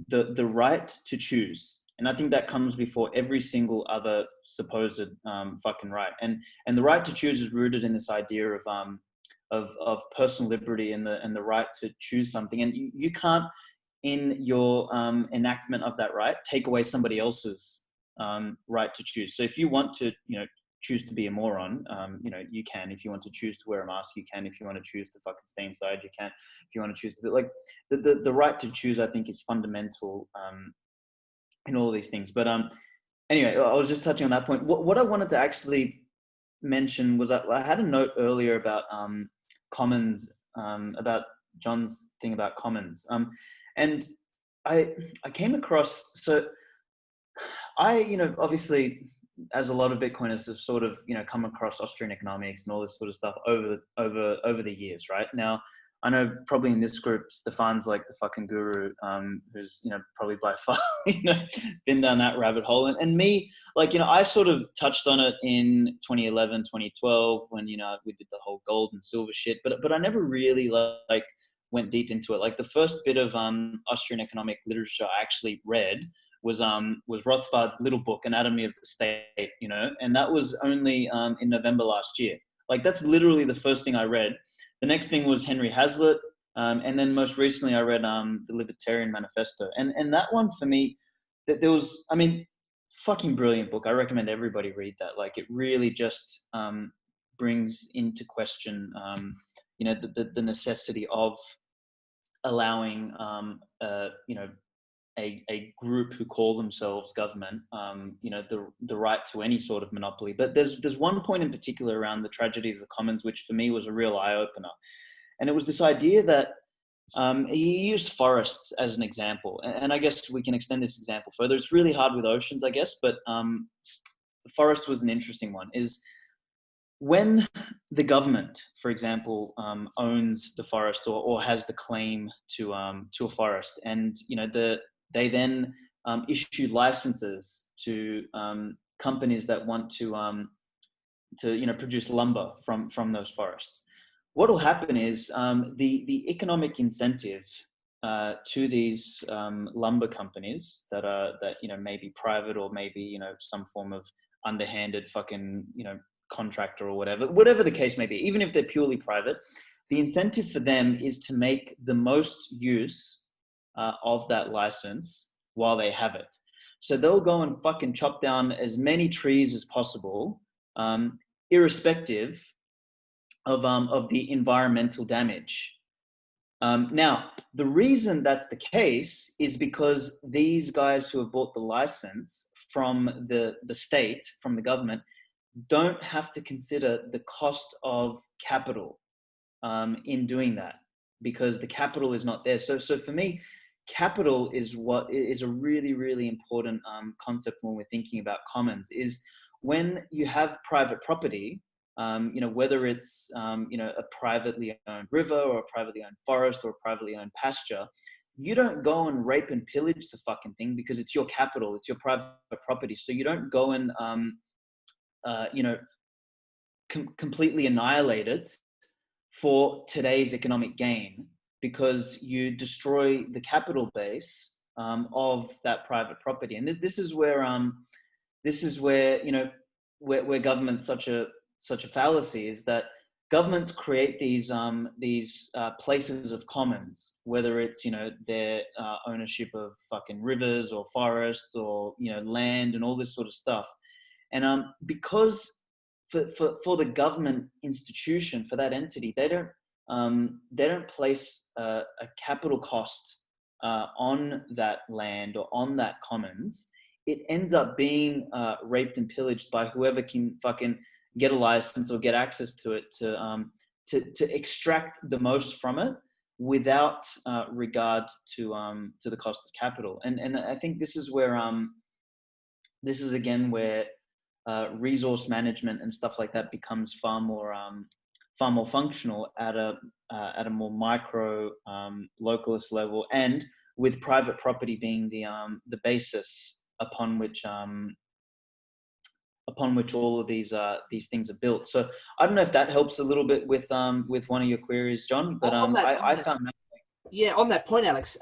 the right to choose. And I think that comes before every single other supposed fucking right. And the right to choose is rooted in this idea of personal liberty and the right to choose something. And you can't, in your enactment of that right, take away somebody else's right to choose. So if you want to, choose to be a moron, you can. If you want to choose to wear a mask, you can. If you want to choose to fucking stay inside, you can. If you want to choose to be like the right to choose, I think, is fundamental in all of these things. But anyway, I was just touching on that point. What I wanted to actually mention was I had a note earlier about commons, about John's thing about commons, and I came across, so I obviously, as a lot of Bitcoiners have sort of come across Austrian economics and all this sort of stuff over the years, right? Now I know probably in this group Stefan's like the fucking guru, who's probably by far been down that rabbit hole, and me, like I sort of touched on it in 2011 2012 when we did the whole gold and silver shit, but I never really like went deep into it. Like the first bit of Austrian economic literature I actually read was Rothbard's little book, Anatomy of the State, and that was only in November last year. Like that's literally the first thing I read. The next thing was Henry Hazlitt, and then most recently I read the Libertarian Manifesto, and that one for me, that there was, fucking brilliant book. I recommend everybody read that. Like it really just brings into question, the necessity of allowing a group who call themselves government, the right to any sort of monopoly. But there's one point in particular around the tragedy of the commons, which for me was a real eye opener. And it was this idea that he used forests as an example. And I guess we can extend this example further. It's really hard with oceans, I guess, but forest was an interesting one. Is when the government, for example, owns the forest or has the claim to a forest, and they then issue licenses to companies that want to produce lumber from those forests. What will happen is the economic incentive to these lumber companies that may be private or maybe some form of underhanded fucking contractor or whatever the case may be, even if they're purely private, the incentive for them is to make the most use of that license while they have it. So they'll go and fucking chop down as many trees as possible, irrespective of the environmental damage. Now, the reason that's the case is because these guys who have bought the license from the state, from the government, don't have to consider the cost of capital in doing that, because the capital is not there. So for me, capital is what is a really, really important concept when we're thinking about commons. Is when you have private property, whether it's a privately owned river or a privately owned forest or a privately owned pasture, you don't go and rape and pillage the fucking thing because it's your capital, it's your private property. So you don't go and completely annihilate it for today's economic gain, because you destroy the capital base of that private property. And this is where where government's such a fallacy is that governments create these places of commons, whether it's, you know, their ownership of fucking rivers or forests or, you know, land and all this sort of stuff. And because for the government institution, for that entity, they don't place a capital cost on that land or on that commons. It ends up being raped and pillaged by whoever can fucking get a license or get access to it to extract the most from it without regard to the cost of capital. And I think this is where this is again where resource management and stuff like that becomes far more functional at a more micro localist level, and with private property being the basis upon which all of these things are built. So I don't know if that helps a little bit with one of your queries, John, but I found that. Yeah, on that point, Alex,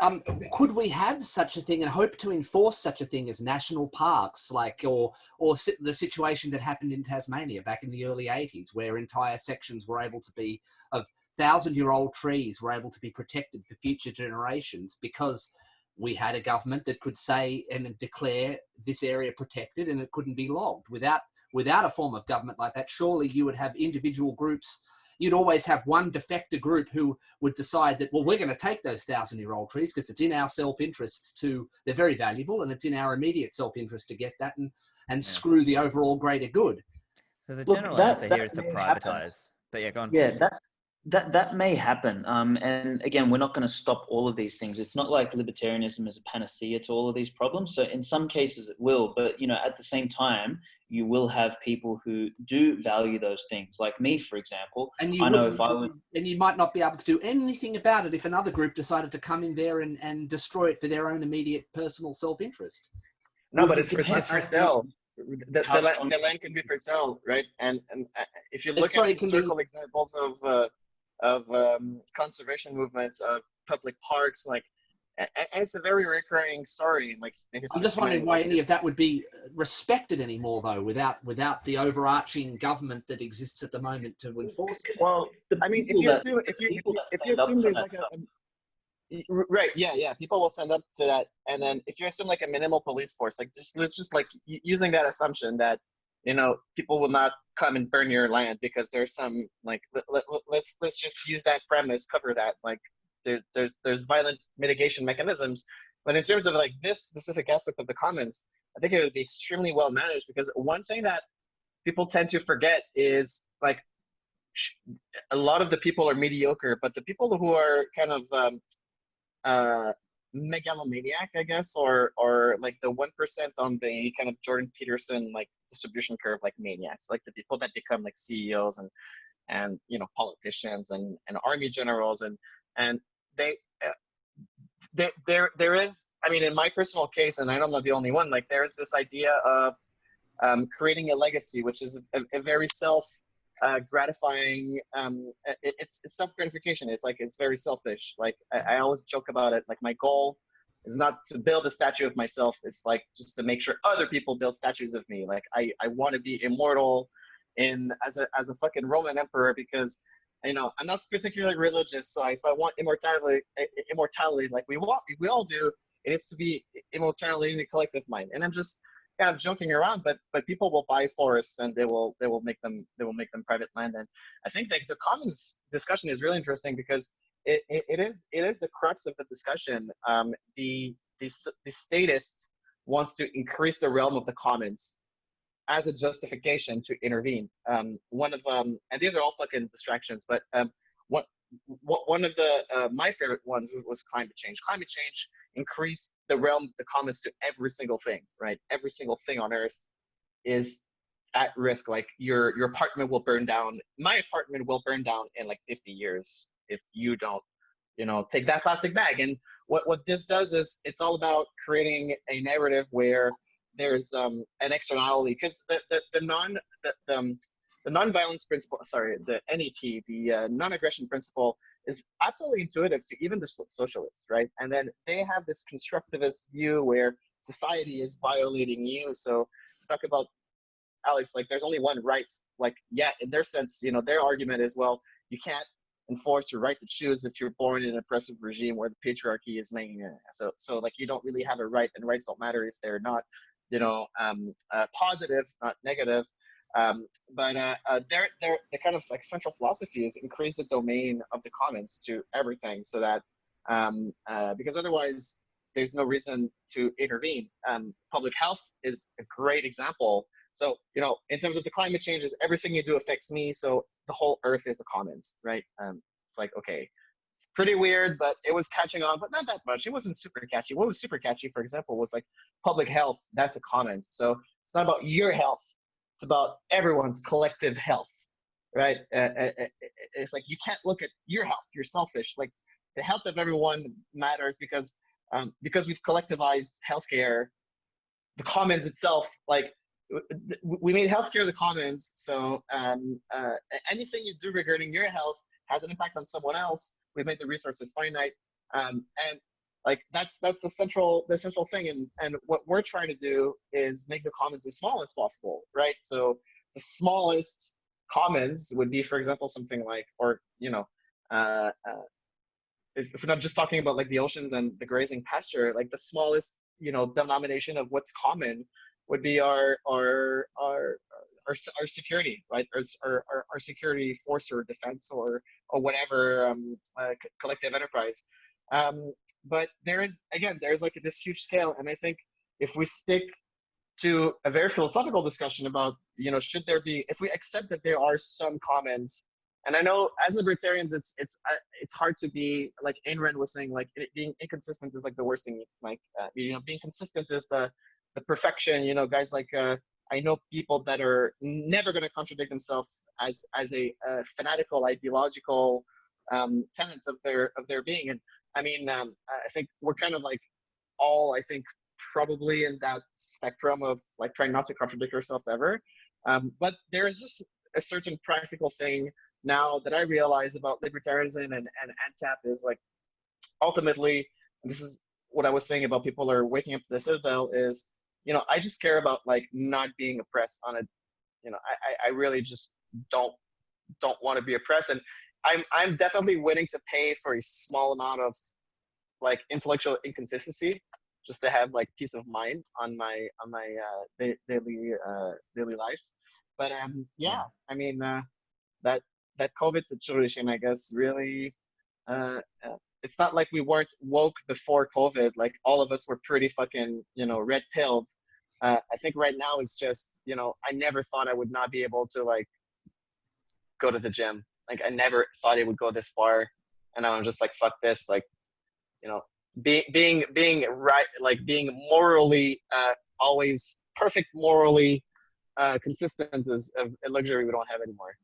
could we have such a thing and hope to enforce such a thing as national parks, like, or the situation that happened in Tasmania back in the early 80s, where entire sections were able to be of 1,000-year-old trees were able to be protected for future generations because we had a government that could say and declare this area protected and it couldn't be logged. Without a form of government like that, surely you would have individual groups. You'd always have one defector group who would decide that, well, we're going to take those 1,000-year-old trees because it's in our self-interests they're very valuable and it's in our immediate self-interest to get that and screw the overall greater good. So the general answer here is to privatize. But yeah, go on. Yeah, that may happen. And again, we're not going to stop all of these things. It's not like libertarianism is a panacea to all of these problems. So in some cases it will, but, you know, at the same time, you will have people who do value those things, like me, for example. And you might not be able to do anything about it if another group decided to come in there and destroy it for their own immediate personal self-interst. No, but it's for sale. The land can be for sale, right? And if you look at historical examples of conservation movements, of public parks, like, and it's a very recurring story. Like, I'm just wondering why any of that would be respected anymore, though, without the overarching government that exists at the moment to enforce it. Well, I mean, if you assume there's like right, yeah, people will stand up to that, and then if you assume like a minimal police force, like let's just like using that assumption that, you know, people will not come and burn your land because there's some, like, let's just use that premise, cover that, like there's violent mitigation mechanisms. But in terms of like this specific aspect of the commons, I think it would be extremely well managed, because one thing that people tend to forget is, like, a lot of the people are mediocre, but the people who are kind of megalomaniac, I guess, or like the 1% on the kind of Jordan Peterson like distribution curve, like maniacs, like the people that become like CEOs and you know, politicians and army generals, and they there is, I mean, in my personal case, and I'm not the only one, like there's this idea of creating a legacy, which is a very gratifying, it's self-gratification. It's like, it's very selfish. Like I always joke about it, like my goal is not to build a statue of myself. It's like just to make sure other people build statues of me. Like I want to be immortal as a fucking Roman emperor, because, you know, I'm not particularly religious. So if I want immortality, like we all do, it needs to be immortality in the collective mind. And I'm just kind of joking around, but people will buy forests and they will make them private land. And I think that the commons discussion is really interesting, because it is the crux of the discussion. The statists wants to increase the realm of the commons as a justification to intervene. One of and these are all fucking distractions, but one of the my favorite ones was climate change. Climate change increased the realm of the commons to every single thing, right? Every single thing on Earth is at risk. Like your apartment will burn down. My apartment will burn down in like 50 years if you don't, you know, take that plastic bag. And what this does is it's all about creating a narrative where there's an externality, because the non-violence principle, sorry, the NEP, the non-aggression principle, is absolutely intuitive to even the socialists, right? And then they have this constructivist view where society is violating you. So talk about Alex, like there's only one right. Like, yeah, in their sense, you know, their argument is, well, you can't enforce your right to choose if you're born in an oppressive regime where the patriarchy is laying in. So like you don't really have a right, and rights don't matter if they're not, you know, positive, not negative. But their the kind of like central philosophy is increase the domain of the commons to everything, so that because otherwise there's no reason to intervene. Public health is a great example. So, you know, in terms of the climate changes, everything you do affects me. So the whole earth is the commons, right? It's like, okay, it's pretty weird, but it was catching on, but not that much. It wasn't super catchy. What was super catchy, for example, was like public health. That's a commons. So it's not about your health. It's about everyone's collective health, right? It's like, you can't look at your health. You're selfish. Like the health of everyone matters because we've collectivized healthcare, the commons itself, like we made healthcare the commons. So anything you do regarding your health has an impact on someone else. We've made the resources finite, and like that's the central thing. And what we're trying to do is make the commons as small as possible, right? So the smallest commons would be, for example, something like, or you know, if we're not just talking about like the oceans and the grazing pasture, like the smallest, you know, denomination of what's common would be our security, right? Our security force or defense or whatever collective enterprise. But there's like this huge scale, and I think if we stick to a very philosophical discussion about, you know, should there be, if we accept that there are some commons. And I know as libertarians, it's hard to be, like Ayn Rand was saying, like being inconsistent is like the worst thing. Like you know, being consistent is the perfection. You know, guys like I know people that are never going to contradict themselves as a fanatical ideological tenets of their being. And I mean, I think we're kind of like all, I think, probably in that spectrum of like trying not to contradict yourself ever. But there's just a certain practical thing now that I realize about libertarianism and ANCAP is like, ultimately, and this is what I was saying about people are waking up to the citadel, is, you know, I just care about like not being oppressed on a, you know, I really just don't want to be oppressed. And I'm definitely willing to pay for a small amount of like intellectual inconsistency just to have like peace of mind on my daily life. But yeah, I mean that COVID situation, I guess, really, it's not like we weren't woke before COVID. Like all of us were pretty fucking, you know, red pilled. I think right now it's just, you know, I never thought I would not be able to like go to the gym. Like I never thought it would go this far. And I'm just like, fuck this. Like, you know, being right, like being morally, always perfect, morally consistent is a luxury we don't have anymore.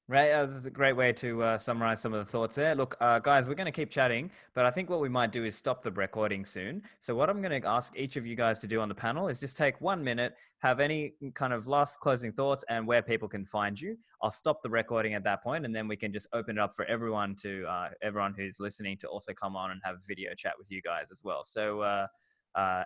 Right, that's a great way to summarize some of the thoughts there. Look, guys, we're going to keep chatting, but I think what we might do is stop the recording soon. So what I'm going to ask each of you guys to do on the panel is just take 1 minute, have any kind of last closing thoughts and where people can find you. I'll stop the recording at that point, and then we can just open it up for everyone who's listening to also come on and have video chat with you guys as well. So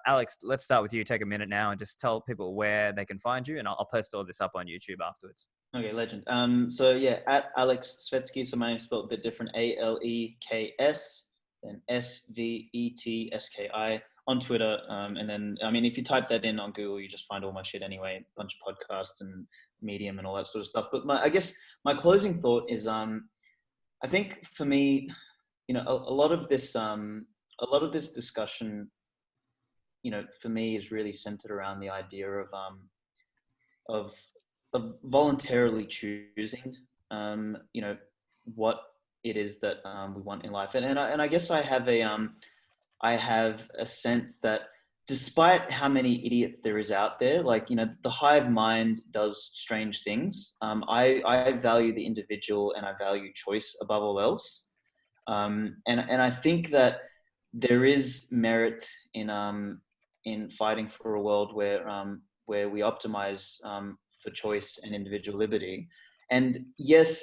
Alex, let's start with you. Take a minute now and just tell people where they can find you, and I'll post all this up on YouTube afterwards. Okay, legend. So yeah, at Alex Svetsky, so my name's spelled a bit different, Aleks, then Svetski on Twitter. And then, I mean, if you type that in on Google, you just find all my shit anyway, a bunch of podcasts and Medium and all that sort of stuff. But I guess my closing thought is, I think for me, you know, a lot of this discussion, you know, for me is really centered around the idea of voluntarily choosing, you know, what it is that we want in life, and I guess I have a sense that despite how many idiots there is out there, like, you know, the hive mind does strange things. I value the individual and I value choice above all else, and I think that there is merit in fighting for a world where we optimize for choice and individual liberty. And yes,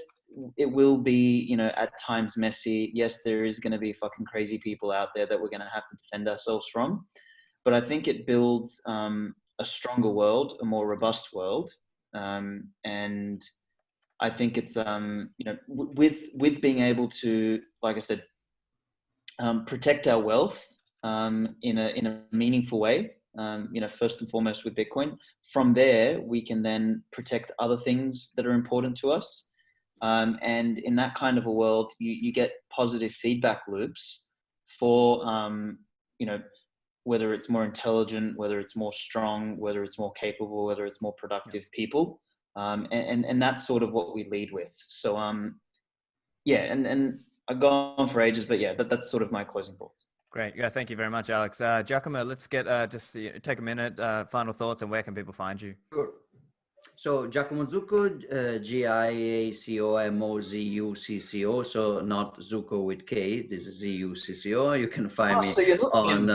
it will be, you know, at times messy. Yes, there is going to be fucking crazy people out there that we're going to have to defend ourselves from. But I think it builds a stronger world, a more robust world. And I think it's, with being able to, like I said, protect our wealth in a meaningful way, first and foremost with Bitcoin. From there, we can then protect other things that are important to us. And in that kind of a world, you get positive feedback loops for, whether it's more intelligent, whether it's more strong, whether it's more capable, whether it's more productive people. And that's sort of what we lead with. So, and I've gone for ages, but that's sort of my closing thoughts. Great. Yeah, thank you very much, Alex. Giacomo, let's get take a minute, final thoughts, and where can people find you? Sure. So Giacomo Zucco, Giacomo, so not Zucco with K. This is Zucco. You can find me So you're not on.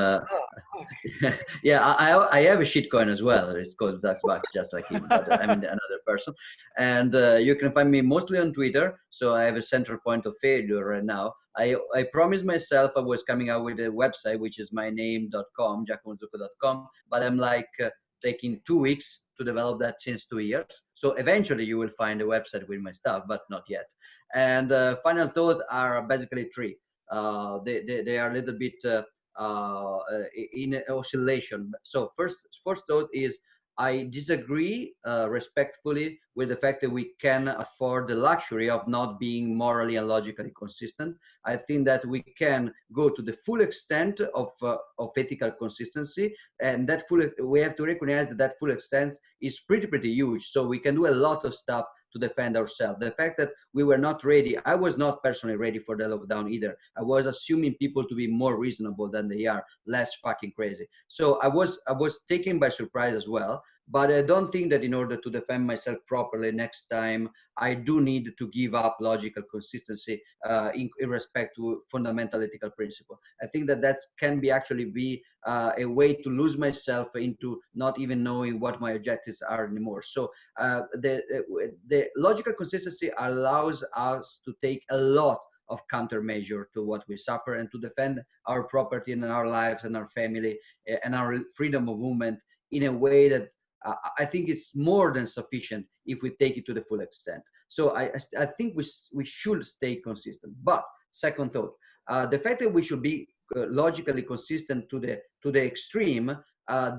Yeah, I have a shitcoin as well. It's called Zaxbox, just like him, but I'm another person. And you can find me mostly on Twitter. So I have a central point of failure right now. I promised myself I was coming out with a website, which is myname.com, giacomozucco.com, but I'm like taking 2 weeks to develop that since 2 years. So eventually you will find a website with my stuff, but not yet. And final thoughts are basically three. They are a little bit in oscillation. So first thought is I disagree respectfully with the fact that we can afford the luxury of not being morally and logically consistent. I think that we can go to the full extent of ethical consistency, and that we have to recognize that full extent is pretty huge. So we can do a lot of stuff to defend ourselves. The fact that we were not ready, I was not personally ready for the lockdown either. I was assuming people to be more reasonable than they are, less fucking crazy. So I was taken by surprise as well. But I don't think that in order to defend myself properly next time, I do need to give up logical consistency in respect to fundamental ethical principle. I think that can be a way to lose myself into not even knowing what my objectives are anymore. So the logical consistency allows us to take a lot of countermeasure to what we suffer and to defend our property and our lives and our family and our freedom of movement in a way that I think it's more than sufficient if we take it to the full extent. So I think we should stay consistent. But second thought, the fact that we should be logically consistent to the extreme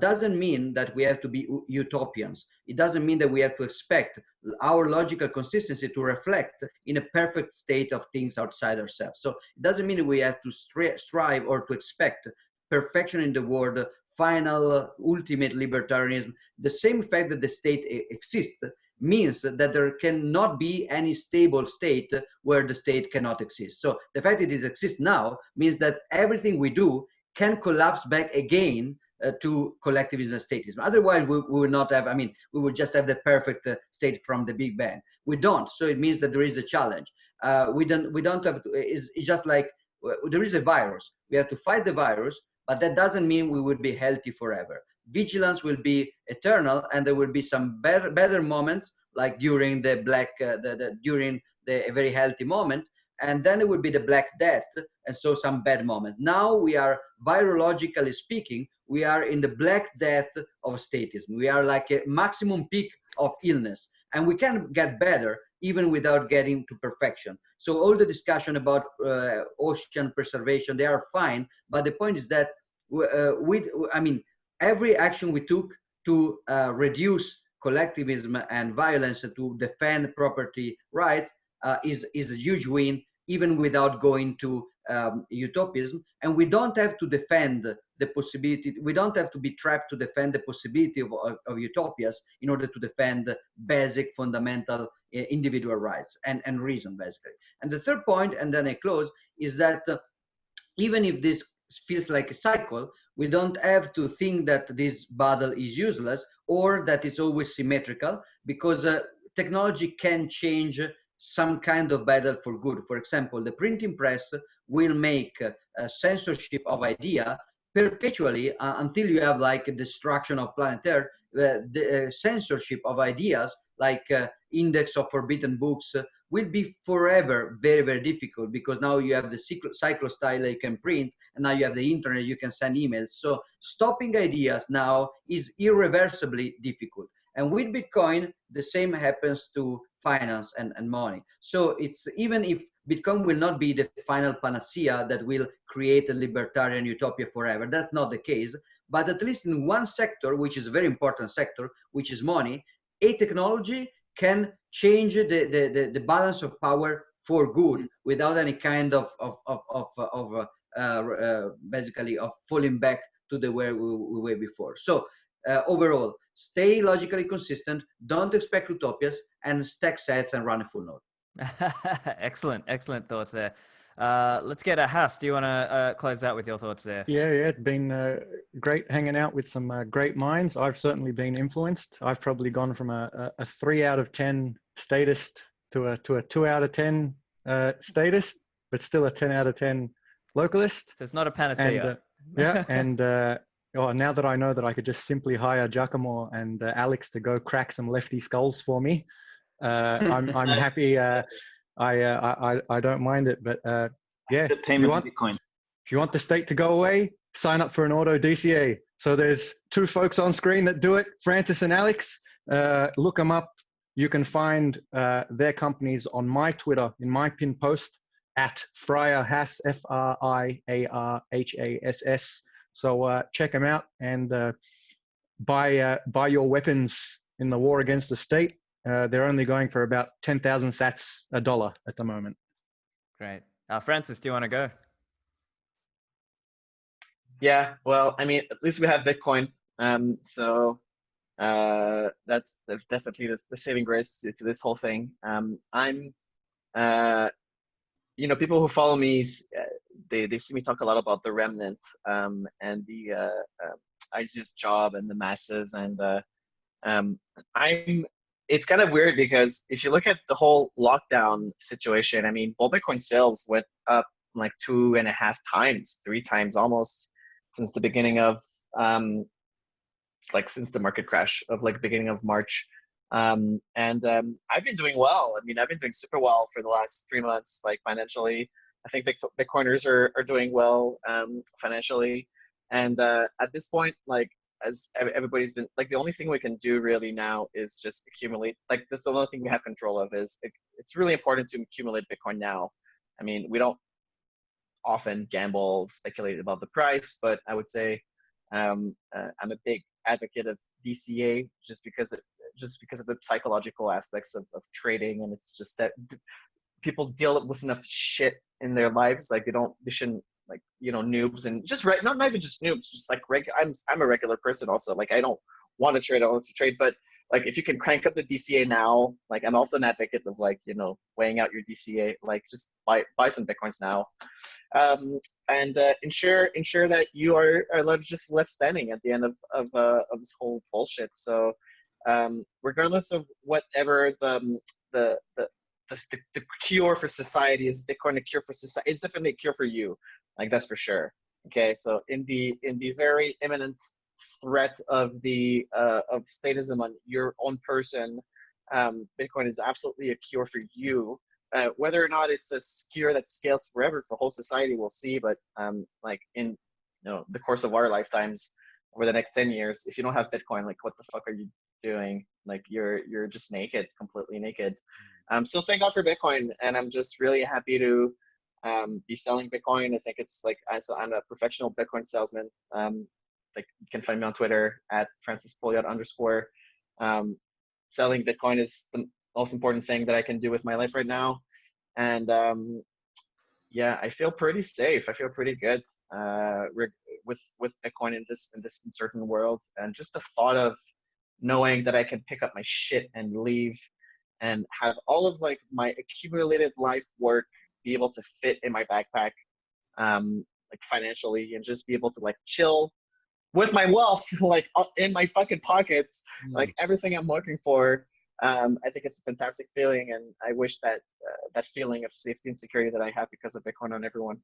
doesn't mean that we have to be utopians. It doesn't mean that we have to expect our logical consistency to reflect in a perfect state of things outside ourselves. So it doesn't mean that we have to strive or to expect perfection in the world, final, ultimate libertarianism. The same fact that the state exists means that there cannot be any stable state where the state cannot exist. So the fact that it exists now means that everything we do can collapse back again to collectivism and statism. Otherwise, we would not have, we would just have the perfect state from the Big Bang. We don't. So it means that there is a challenge. We don't have to, it's just like there is a virus. We have to fight the virus, but that doesn't mean we would be healthy forever. Vigilance will be eternal, and there will be some better moments, like during the during the very healthy moment, and then it would be the Black Death, and so some bad moment. Now we are, virologically speaking, we are in the Black Death of statism. We are like a maximum peak of illness, and we can get better even without getting to perfection. So all the discussion about ocean preservation, they are fine, but the point is that every action we took to reduce collectivism and violence, to defend property rights, is a huge win, even without going to utopism. And we don't have to defend the possibility, we don't have to be trapped to defend the possibility of utopias in order to defend basic fundamental individual rights and reason, basically. And the third point, and then I close, is that even if this feels like a cycle, we don't have to think that this battle is useless or that it's always symmetrical, because technology can change some kind of battle for good. For example, the printing press will make censorship of idea perpetually until you have like a destruction of planet Earth. The censorship of ideas, like index of forbidden books, will be forever very, very difficult, because now you have the cyclostyle that you can print, and now you have the internet, you can send emails. So stopping ideas now is irreversibly difficult. And with Bitcoin, the same happens to finance and money. So it's, even if Bitcoin will not be the final panacea that will create a libertarian utopia forever, that's not the case. But at least in one sector, which is a very important sector, which is money, a technology can change the balance of power for good, without any kind of basically of falling back to the way we were before. So overall, stay logically consistent, don't expect utopias, and stack sets and run a full node. Excellent thoughts there. Let's get a Haas. Do you want to close out with your thoughts there? Yeah, it's been great hanging out with some great minds. I've certainly been influenced. I've probably gone from a 3 out of 10 statist to a 2 out of 10 statist, but still a 10 out of 10 localist. So it's not a panacea. And now that I know that I could just simply hire Giacomo and Alex to go crack some lefty skulls for me, I'm happy. I don't mind it, but yeah, if you want the state to go away, sign up for an auto DCA. So there's 2 folks on screen that do it, Francis and Alex. Look them up. You can find their companies on my Twitter, in my pin post, at Friarhass, FRIARHASS. So check them out and buy your weapons in the war against the state. They're only going for about 10,000 sats $1 at the moment. Great. Francis, do you want to go? Yeah, well, I mean, at least we have Bitcoin. So that's definitely the saving grace to this whole thing. I'm, people who follow me, they see me talk a lot about the remnant and the ISIS job and the masses. And it's kind of weird, because if you look at the whole lockdown situation, I mean, bull Bitcoin sales went up like 2.5 times, 3 times almost, since the beginning of since the market crash of beginning of March. And I've been doing well. I mean, I've been doing super well for the last 3 months, financially. I think Bitcoiners are doing well financially. And at this point, as everybody's been, the only thing we can do really now is just accumulate. This is the only thing we have control of. It's really important to accumulate Bitcoin now. I mean, we don't often gamble, speculate about the price, but I would say I'm a big advocate of DCA just because of the psychological aspects of trading, and it's just that people deal with enough shit in their lives. They shouldn't noobs and just not even just noobs, just I'm a regular person also. I don't want to trade, I want to trade, but if you can crank up the DCA now, I'm also an advocate of weighing out your DCA, just buy some Bitcoins now, and ensure that you are left standing at the end of this whole bullshit. So regardless of whatever the cure for society is, Bitcoin a cure for society? It's definitely a cure for you, that's for sure. Okay, so in the very imminent threat of statism on your own person, Bitcoin is absolutely a cure for you. Whether or not it's a cure that scales forever for whole society, we'll see. But in the course of our lifetimes, over the next 10 years, if you don't have Bitcoin, what the fuck are you doing? You're just naked, completely naked. So thank God for Bitcoin, and I'm just really happy to be selling Bitcoin. I think it's I'm a professional Bitcoin salesman. You can find me on Twitter at @FrancisPouliot_. Selling Bitcoin is the most important thing that I can do with my life right now, and yeah, I feel pretty safe. I feel pretty good with Bitcoin in this uncertain world, and just the thought of knowing that I can pick up my shit and leave, and have all of my accumulated life work be able to fit in my backpack, financially, and just be able to chill with my wealth, in my fucking pockets, everything I'm working for. I think it's a fantastic feeling, and I wish that that feeling of safety and security that I have because of Bitcoin on everyone.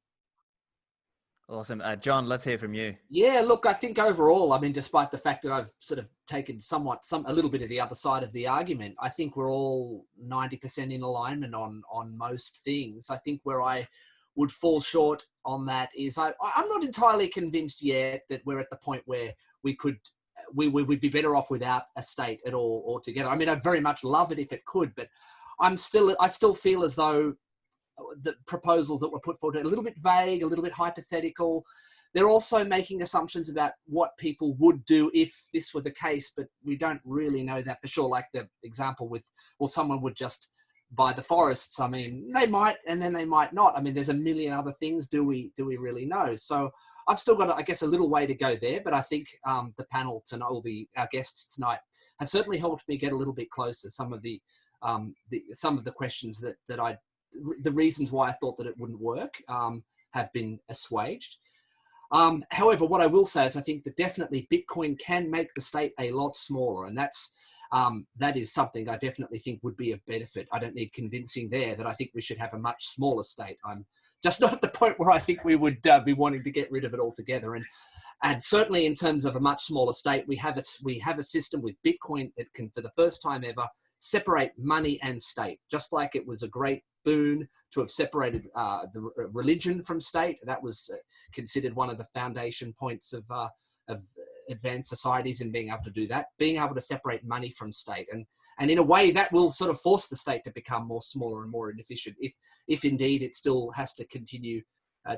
Awesome. John, let's hear from you. Yeah, look, I think overall, I mean, despite the fact that I've sort of taken a little bit of the other side of the argument, I think we're all 90% in alignment on most things. I think where I would fall short on that is I'm not entirely convinced yet that we're at the point where we would be better off without a state at all altogether. I mean, I'd very much love it if it could, but I still feel as though the proposals that were put forward are a little bit vague, a little bit hypothetical. They're also making assumptions about what people would do if this were the case, but we don't really know that for sure. Like the example with, well, someone would just buy the forests. I mean, they might, and then they might not. I mean, there's a million other things. Do we really know? So I've still got, I guess, a little way to go there, but I think the panel tonight, all our guests tonight, has certainly helped me get a little bit closer. Some of the questions that the reasons why I thought that it wouldn't work have been assuaged. However, what I will say is I think that definitely Bitcoin can make the state a lot smaller, and that is something I definitely think would be of benefit. I don't need convincing there that I think we should have a much smaller state. I'm just not at the point where I think we would be wanting to get rid of it altogether. And certainly in terms of a much smaller state, we have a system with Bitcoin that can, for the first time ever, separate money and state, just like it was a great boon to have separated the religion from state. That was considered one of the foundation points of advanced societies in being able to do that, being able to separate money from state. And in a way that will sort of force the state to become more smaller and more inefficient if indeed it still has to continue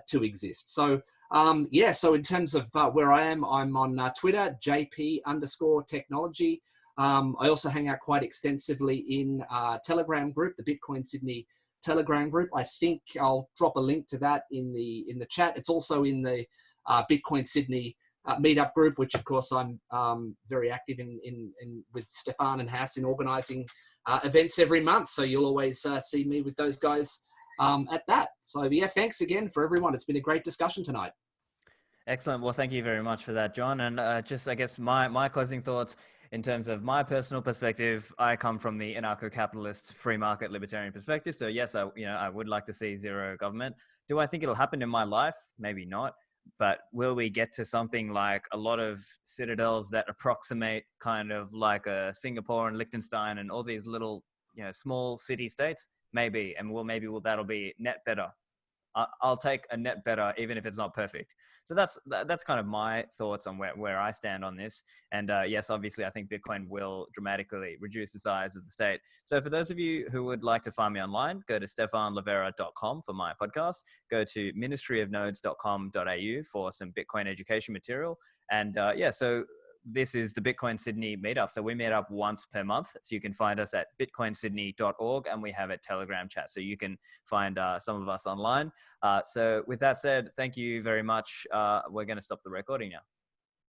to exist. So so in terms of where I am, I'm on Twitter, JP_technology. I also hang out quite extensively in Telegram group, the Bitcoin Sydney Telegram group. I think I'll drop a link to that in the chat. It's also in the Bitcoin Sydney meetup group, which of course I'm very active in with Stefan and Haas in organising events every month. So you'll always see me with those guys at that. So yeah, thanks again for everyone. It's been a great discussion tonight. Excellent. Well, thank you very much for that, John. And just, I guess, my closing thoughts in terms of my personal perspective, I come from the anarcho-capitalist free market libertarian perspective. So yes, I would like to see zero government. Do I think it'll happen in my life? Maybe not. But will we get to something like a lot of citadels that approximate kind of like a Singapore and Liechtenstein and all these little, small city states? Maybe. And that'll be net better. I'll take a net better, even if it's not perfect. So that's kind of my thoughts on where I stand on this. And yes, obviously, I think Bitcoin will dramatically reduce the size of the state. So for those of you who would like to find me online, go to stefanlivera.com for my podcast. Go to ministryofnodes.com.au for some Bitcoin education material. And so this is the Bitcoin Sydney meetup. So we meet up once per month. So you can find us at bitcoinsydney.org, and we have a Telegram chat. So you can find some of us online. So with that said, thank you very much. We're going to stop the recording now.